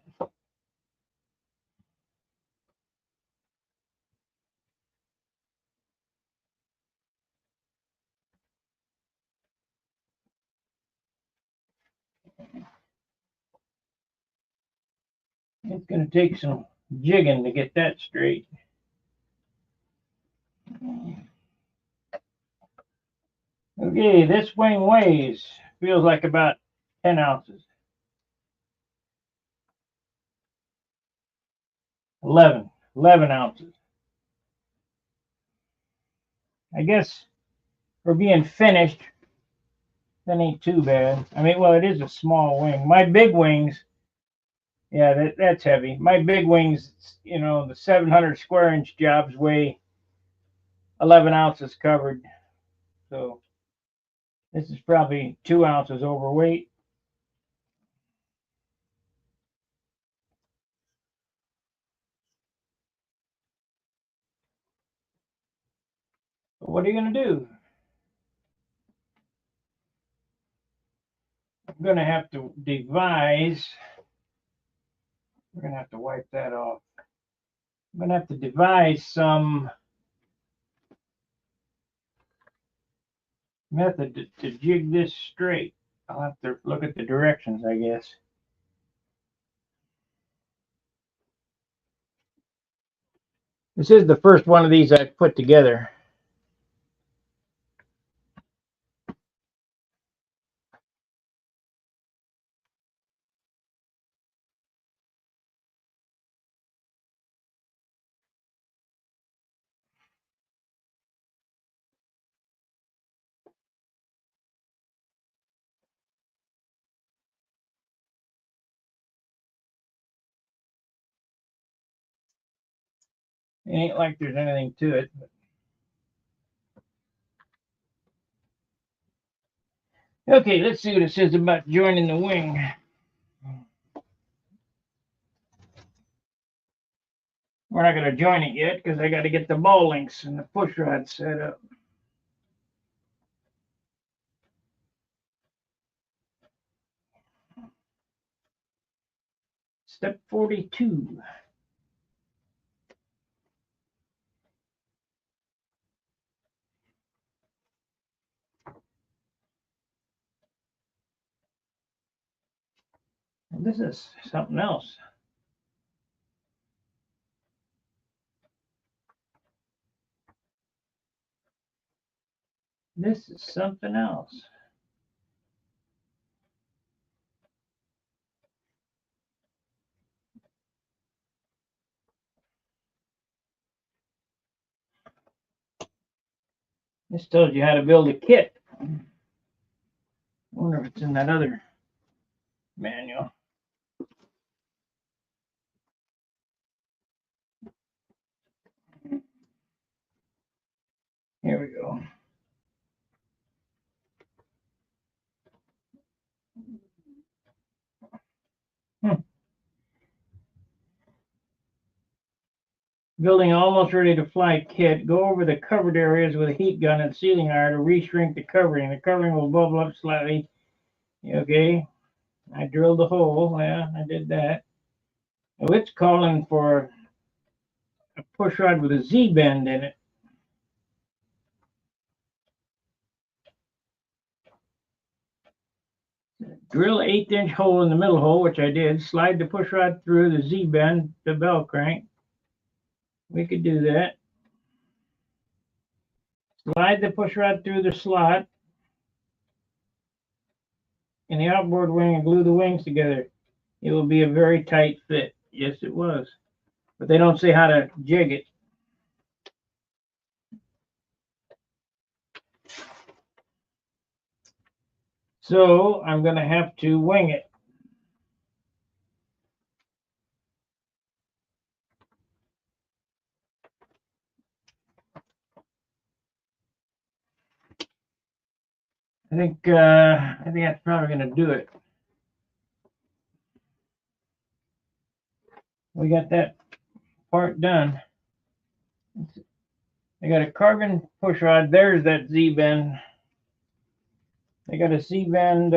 It's going to take some jigging to get that straight. Okay, this wing feels like about 10 ounces. 11 ounces. I guess for being finished, that ain't too bad. I mean, well, it is a small wing. My big wings, yeah, that's heavy. My big wings, the 700 square inch jobs weigh 11 ounces covered. So this is probably 2 ounces overweight. But what are you going to do? going to have to devise. We're going to have to wipe that off. I'm going to have to devise some method to jig this straight. I'll have to look at the directions, I guess. This is the first one of these I've put together. It ain't like there's anything to it. Okay, let's see what it says about joining the wing. We're not going to join it yet because I got to get the ball links and the push rod set up. Step 42. This is something else. This is something else. This tells you how to build a kit. I wonder if it's in that other manual. Here we go. Building almost ready to fly kit. Go over the covered areas with a heat gun and sealing iron to re-shrink the covering. The covering will bubble up slightly. Okay. I drilled the hole. Yeah, I did that. Oh, it's calling for a push rod with a Z-bend in it. Drill an 1/8-inch hole in the middle hole, which I did. Slide the push rod through the Z-bend, the bell crank. We could do that. Slide the push rod through the slot in the outboard wing and glue the wings together. It will be a very tight fit. Yes, it was. But they don't say how to jig it. So I'm going to have to wing it. I think that's probably going to do it. We got that part done. I got a carbon push rod. There's that Z-bend. I got a Z-bend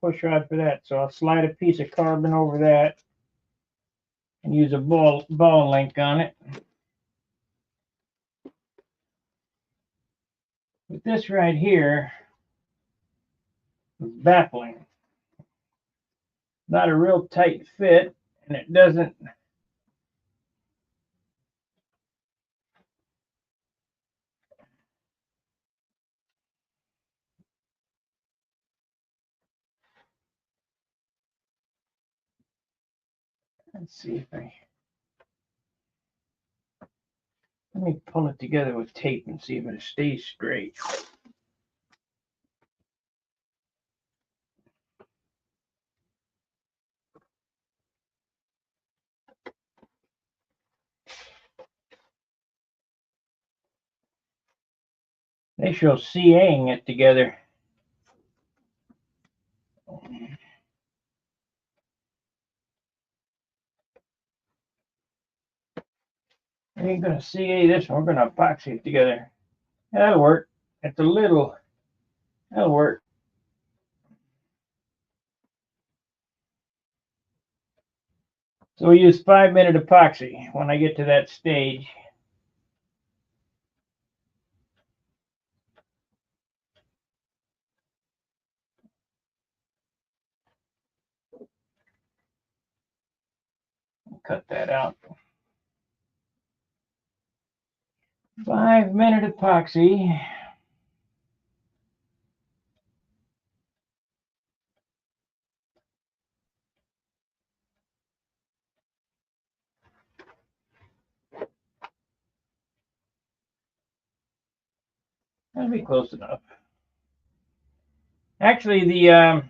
push rod for that. So I'll slide a piece of carbon over that and use a ball link on it. But this right here is baffling. Not a real tight fit, and it doesn't. Let's see if let me pull it together with tape and see if it stays straight. They show CAing it together. We ain't gonna CA this one. We're gonna epoxy it together. Yeah, that'll work. It's a little. That'll work. So we use 5-minute epoxy when I get to that stage. Cut that out. 5-minute epoxy. That'll be close enough. Actually, the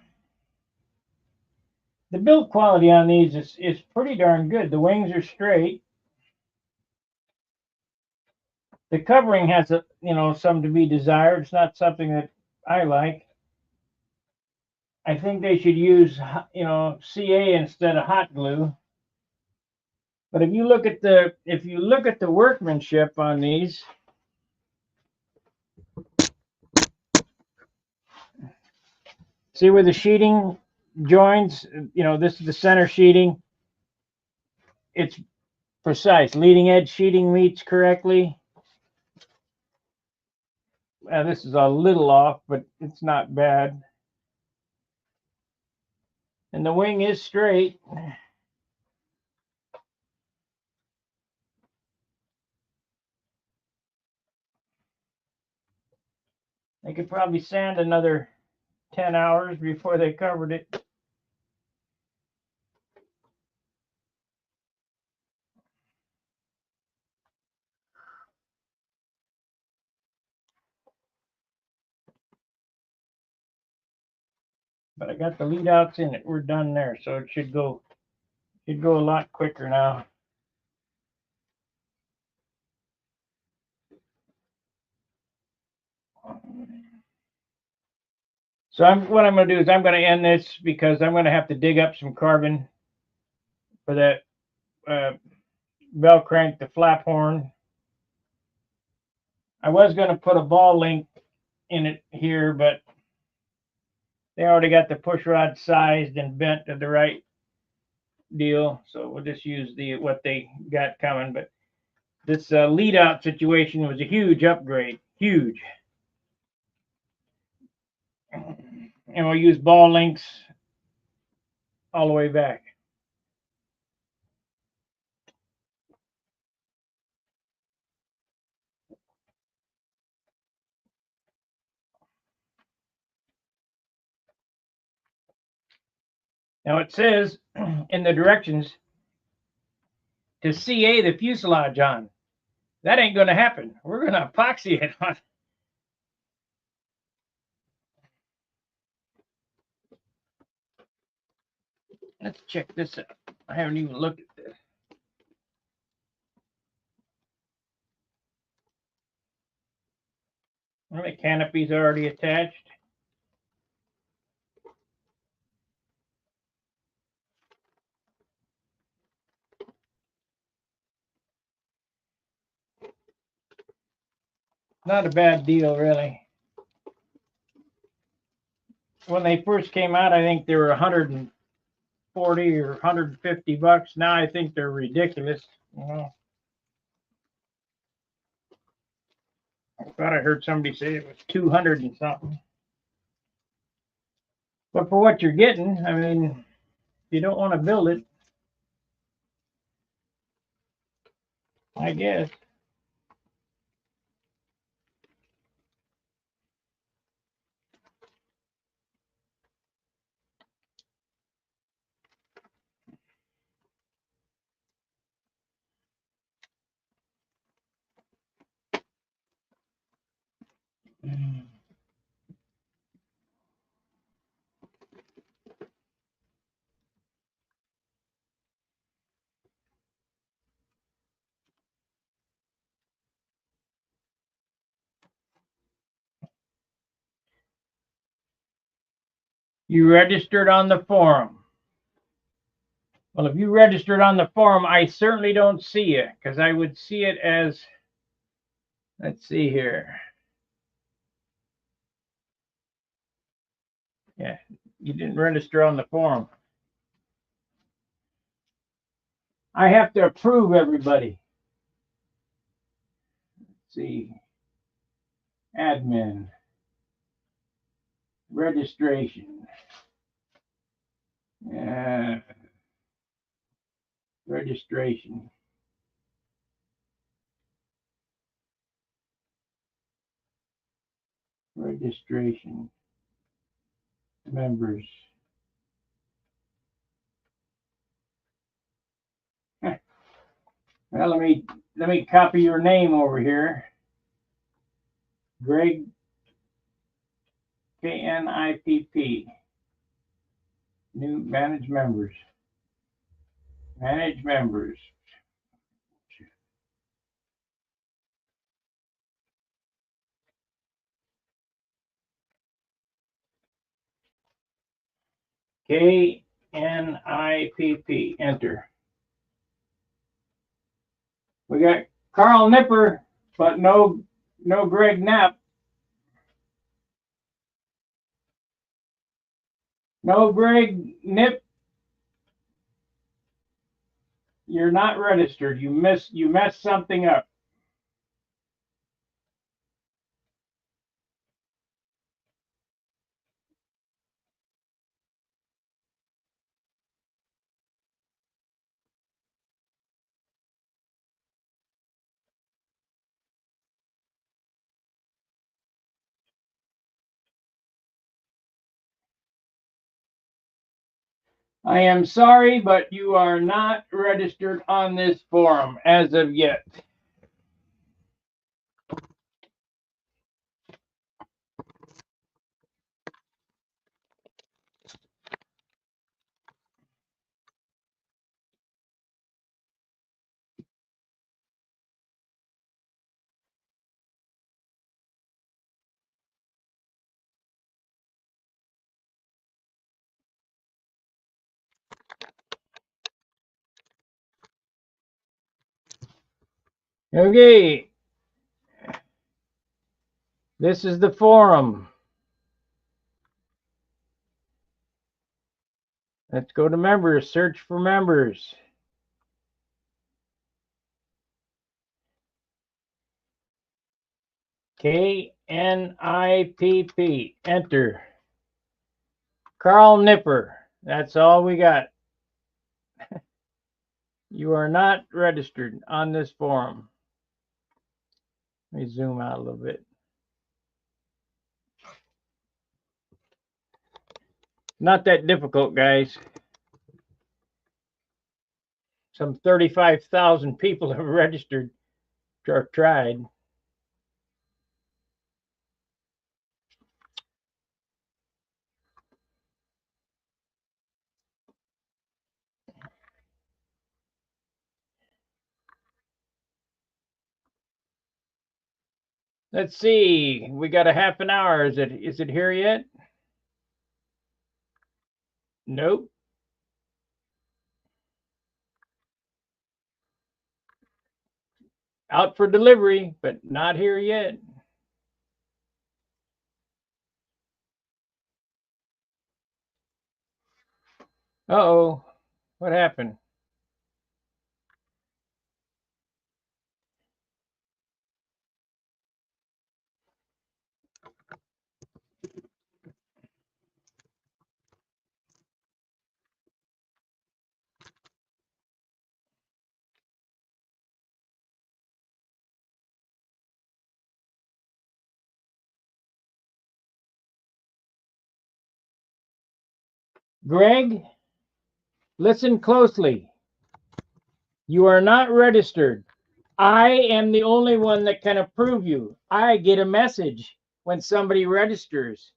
build quality on these is pretty darn good. The wings are straight. The covering has some to be desired. It's not something that I like. I think they should use CA instead of hot glue. But if you look at the workmanship on these, see where the sheeting joins, this is the center sheeting. It's precise. Leading edge sheeting meets correctly. This is a little off, but it's not bad. And the wing is straight. They could probably sand another 10 hours before they covered it. But I got the lead outs in it. We're done there, so it should go a lot quicker now. So what I'm going to do is I'm going to end this because I'm going to have to dig up some carbon for that bell crank, the flap horn. I was going to put a ball link in it here, but they already got the push rod sized and bent to the right deal, so we'll just use what they got coming. But this lead out situation was a huge upgrade, huge. And we'll use ball links all the way back. Now it says in the directions to CA the fuselage on. That ain't going to happen. We're going to epoxy it on. Let's check this out. I haven't even looked at this. Well, the canopy's already attached. Not a bad deal, really. When they first came out, I think they were 140 or 150 bucks. Now I think they're ridiculous. I thought I heard somebody say it was 200 and something. But for what you're getting, I mean, if you don't want to build it, I guess. You registered on the forum. Well, if you registered on the forum, I certainly don't see you, because I would see it as, let's see here. Yeah, you didn't register on the forum. I have to approve everybody. Let's see. Admin. Registration. Registration. Registration. Members. Well, let me copy your name over here. Greg, K-N-I-P-P. New manage members. Manage members. K-N-I-P-P. Enter. We got Carl Nipper, but no Greg Knapp. No Greg Nip. You're not registered. You messed something up. I am sorry, but you are not registered on this forum as of yet. Okay. This is the forum. Let's go to members, search for members. K-N-I-P-P, enter. Carl Nipper, that's all we got. You are not registered on this forum. Let me zoom out a little bit. Not that difficult, guys. Some 35,000 people have registered or tried. Let's see. We got a half an hour. Is it here yet? Nope. Out for delivery, but not here yet. Uh-oh. What happened? Greg, listen closely. You are not registered. I am the only one that can approve you. I get a message when somebody registers.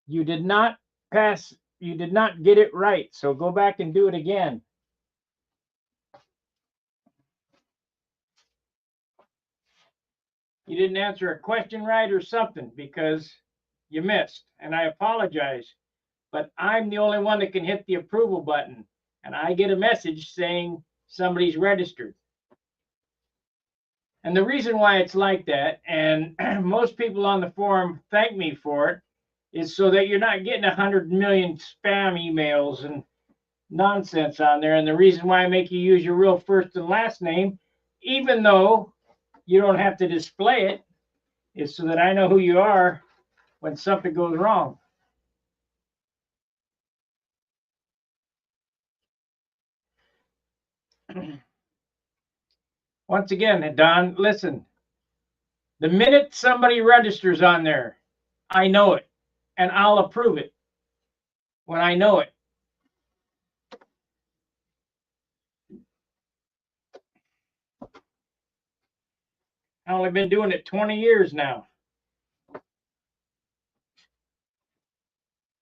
You did not pass, you did not get it right, so go back and do it again. You didn't answer a question right or something because you missed, and I apologize. But I'm the only one that can hit the approval button, and I get a message saying somebody's registered. And the reason why it's like that, and most people on the forum thank me for it, is so that you're not getting 100 million spam emails and nonsense on there. And the reason why I make you use your real first and last name, even though you don't have to display it, is so that I know who you are when something goes wrong. Once again, Don, listen. The minute somebody registers on there, I know it, and I'll approve it when I know it. I've only been doing it 20 years now.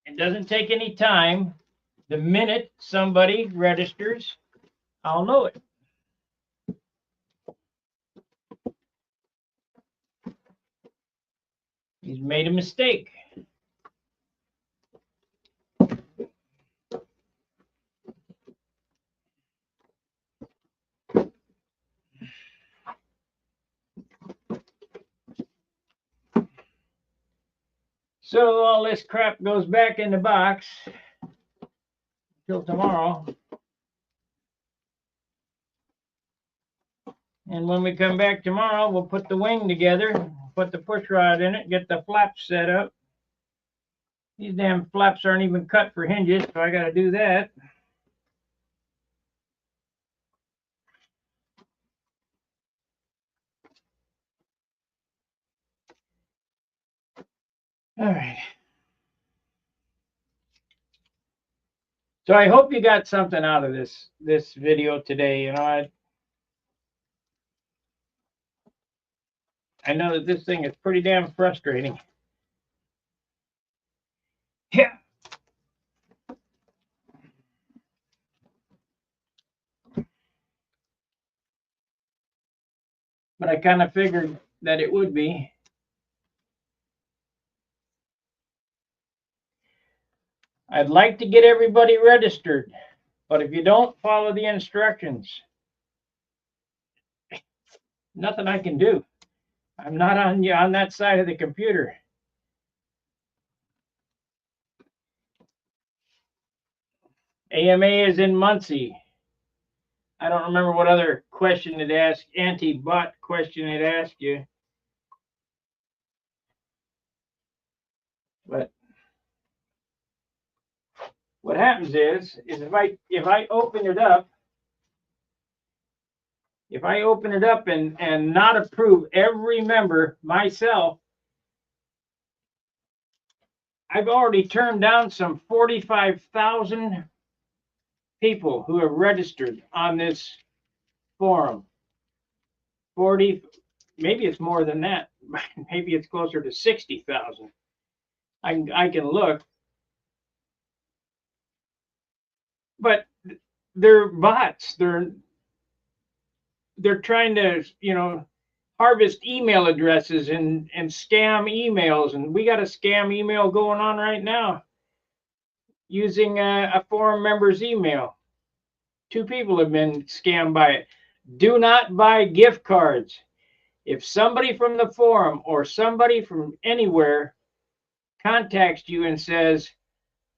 It doesn't take any time. The minute somebody registers, I'll know it. He's made a mistake. So all this crap goes back in the box till tomorrow. And when we come back tomorrow, we'll put the wing together, put the push rod in it, get the flaps set up. These damn flaps aren't even cut for hinges, so I got to do that. All right. So I hope you got something out of this video today. You know, I know that this thing is pretty damn frustrating. Yeah. But I kind of figured that it would be. I'd like to get everybody registered, but if you don't follow the instructions, nothing I can do. I'm not on that side of the computer. AMA is in Muncie. I don't remember what other question it asked, anti-bot question it asked you. But what happens is if I open it up, and not approve every member myself, I've already turned down some 45,000 people who have registered on this forum. 40, maybe it's more than that. Maybe it's closer to 60,000. I can look. But they're bots. They're trying to, harvest email addresses and scam emails. And we got a scam email going on right now using a forum member's email. 2 people have been scammed by it. Do not buy gift cards. If somebody from the forum or somebody from anywhere contacts you and says,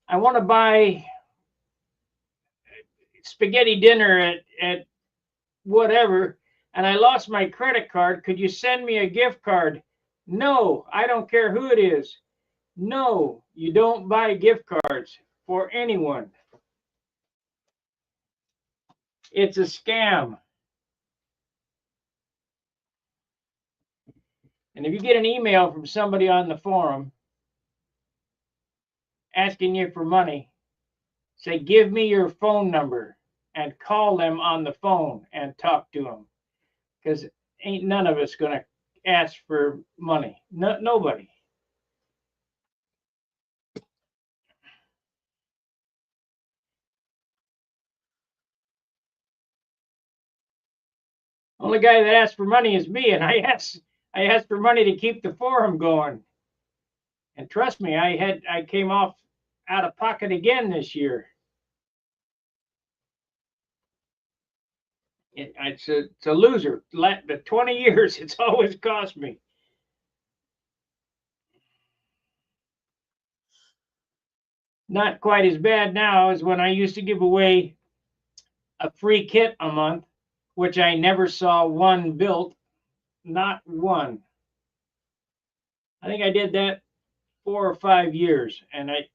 I want to buy spaghetti dinner at whatever, and I lost my credit card, could you send me a gift card? No, I don't care who it is. No, you don't buy gift cards for anyone. It's a scam. And if you get an email from somebody on the forum asking you for money, say, give me your phone number and call them on the phone and talk to them. Because ain't none of us going to ask for money. No, nobody. Only guy that asks for money is me, and I asked for money to keep the forum going. And trust me, I came off out of pocket again this year. It's a loser. The 20 years it's always cost me. Not quite as bad now as when I used to give away a free kit a month, which I never saw one built. Not one. I think I did that 4 or 5 years, and I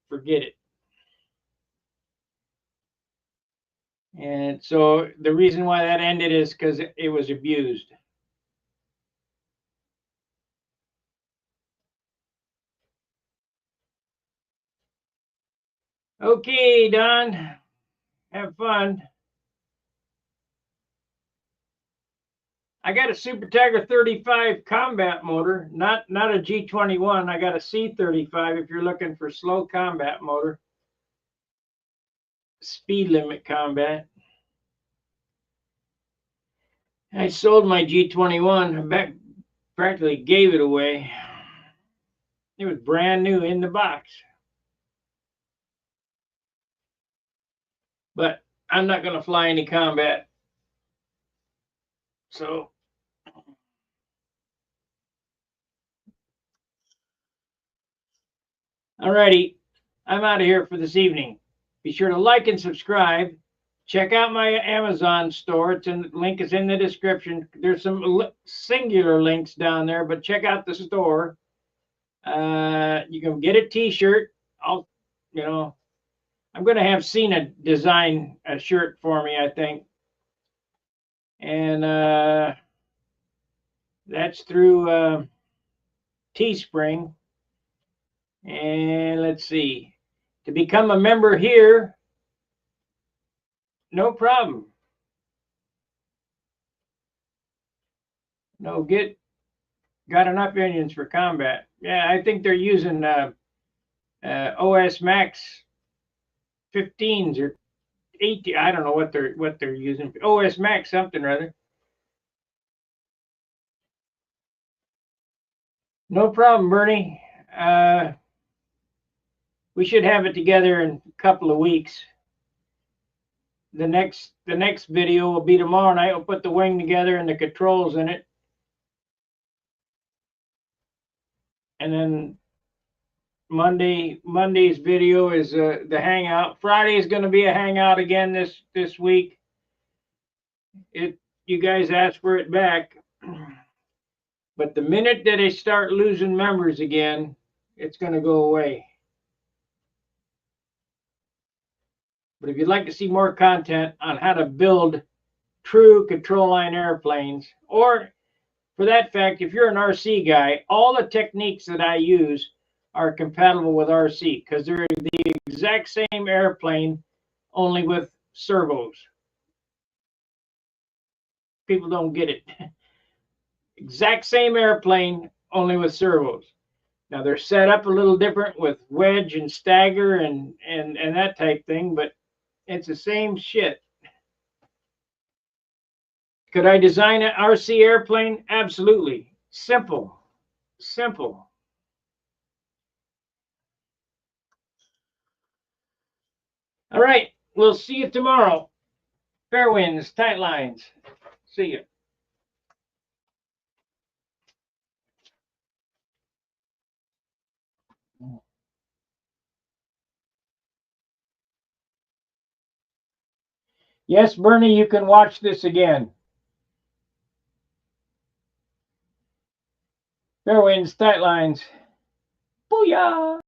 forget it. And so the reason why that ended is because it was abused. Okay, Don, have fun. I got a Super Tiger 35 combat motor, not a G21. I got a C35 if you're looking for slow combat motor. Speed limit combat. I sold my G21. I practically gave it away. It was brand new in the box. But I'm not going to fly any combat. So, alrighty, I'm out of here for this evening. Be sure to like and subscribe. Check out my Amazon store. Link is in the description. There's some singular links down there, but check out the store. You can get a T-shirt. I'm going to have Cena design a shirt for me, I think. And that's through Teespring. And let's see. To become a member here, no problem. No, got enough onions for combat. Yeah, I think they're using OS Max 15s or 18. I don't know what they're using. OS Max something or other. No problem, Bernie. We should have it together in a couple of weeks. The next video will be tomorrow night. We'll put the wing together and the controls in it. And then Monday's video is the hangout. Friday is going to be a hangout again this week. You guys asked for it back. But the minute that I start losing members again, it's going to go away. But if you'd like to see more content on how to build true control line airplanes, or for that fact, if you're an RC guy, all the techniques that I use are compatible with RC because they're the exact same airplane, only with servos. People don't get it. Exact same airplane, only with servos. Now they're set up a little different with wedge and stagger and that type thing, but it's the same shit. Could I design an RC airplane? Absolutely. Simple. Simple. All right. We'll see you tomorrow. Fair winds, tight lines. See you. Yes, Bernie, you can watch this again. Fair winds, tight lines. Booyah!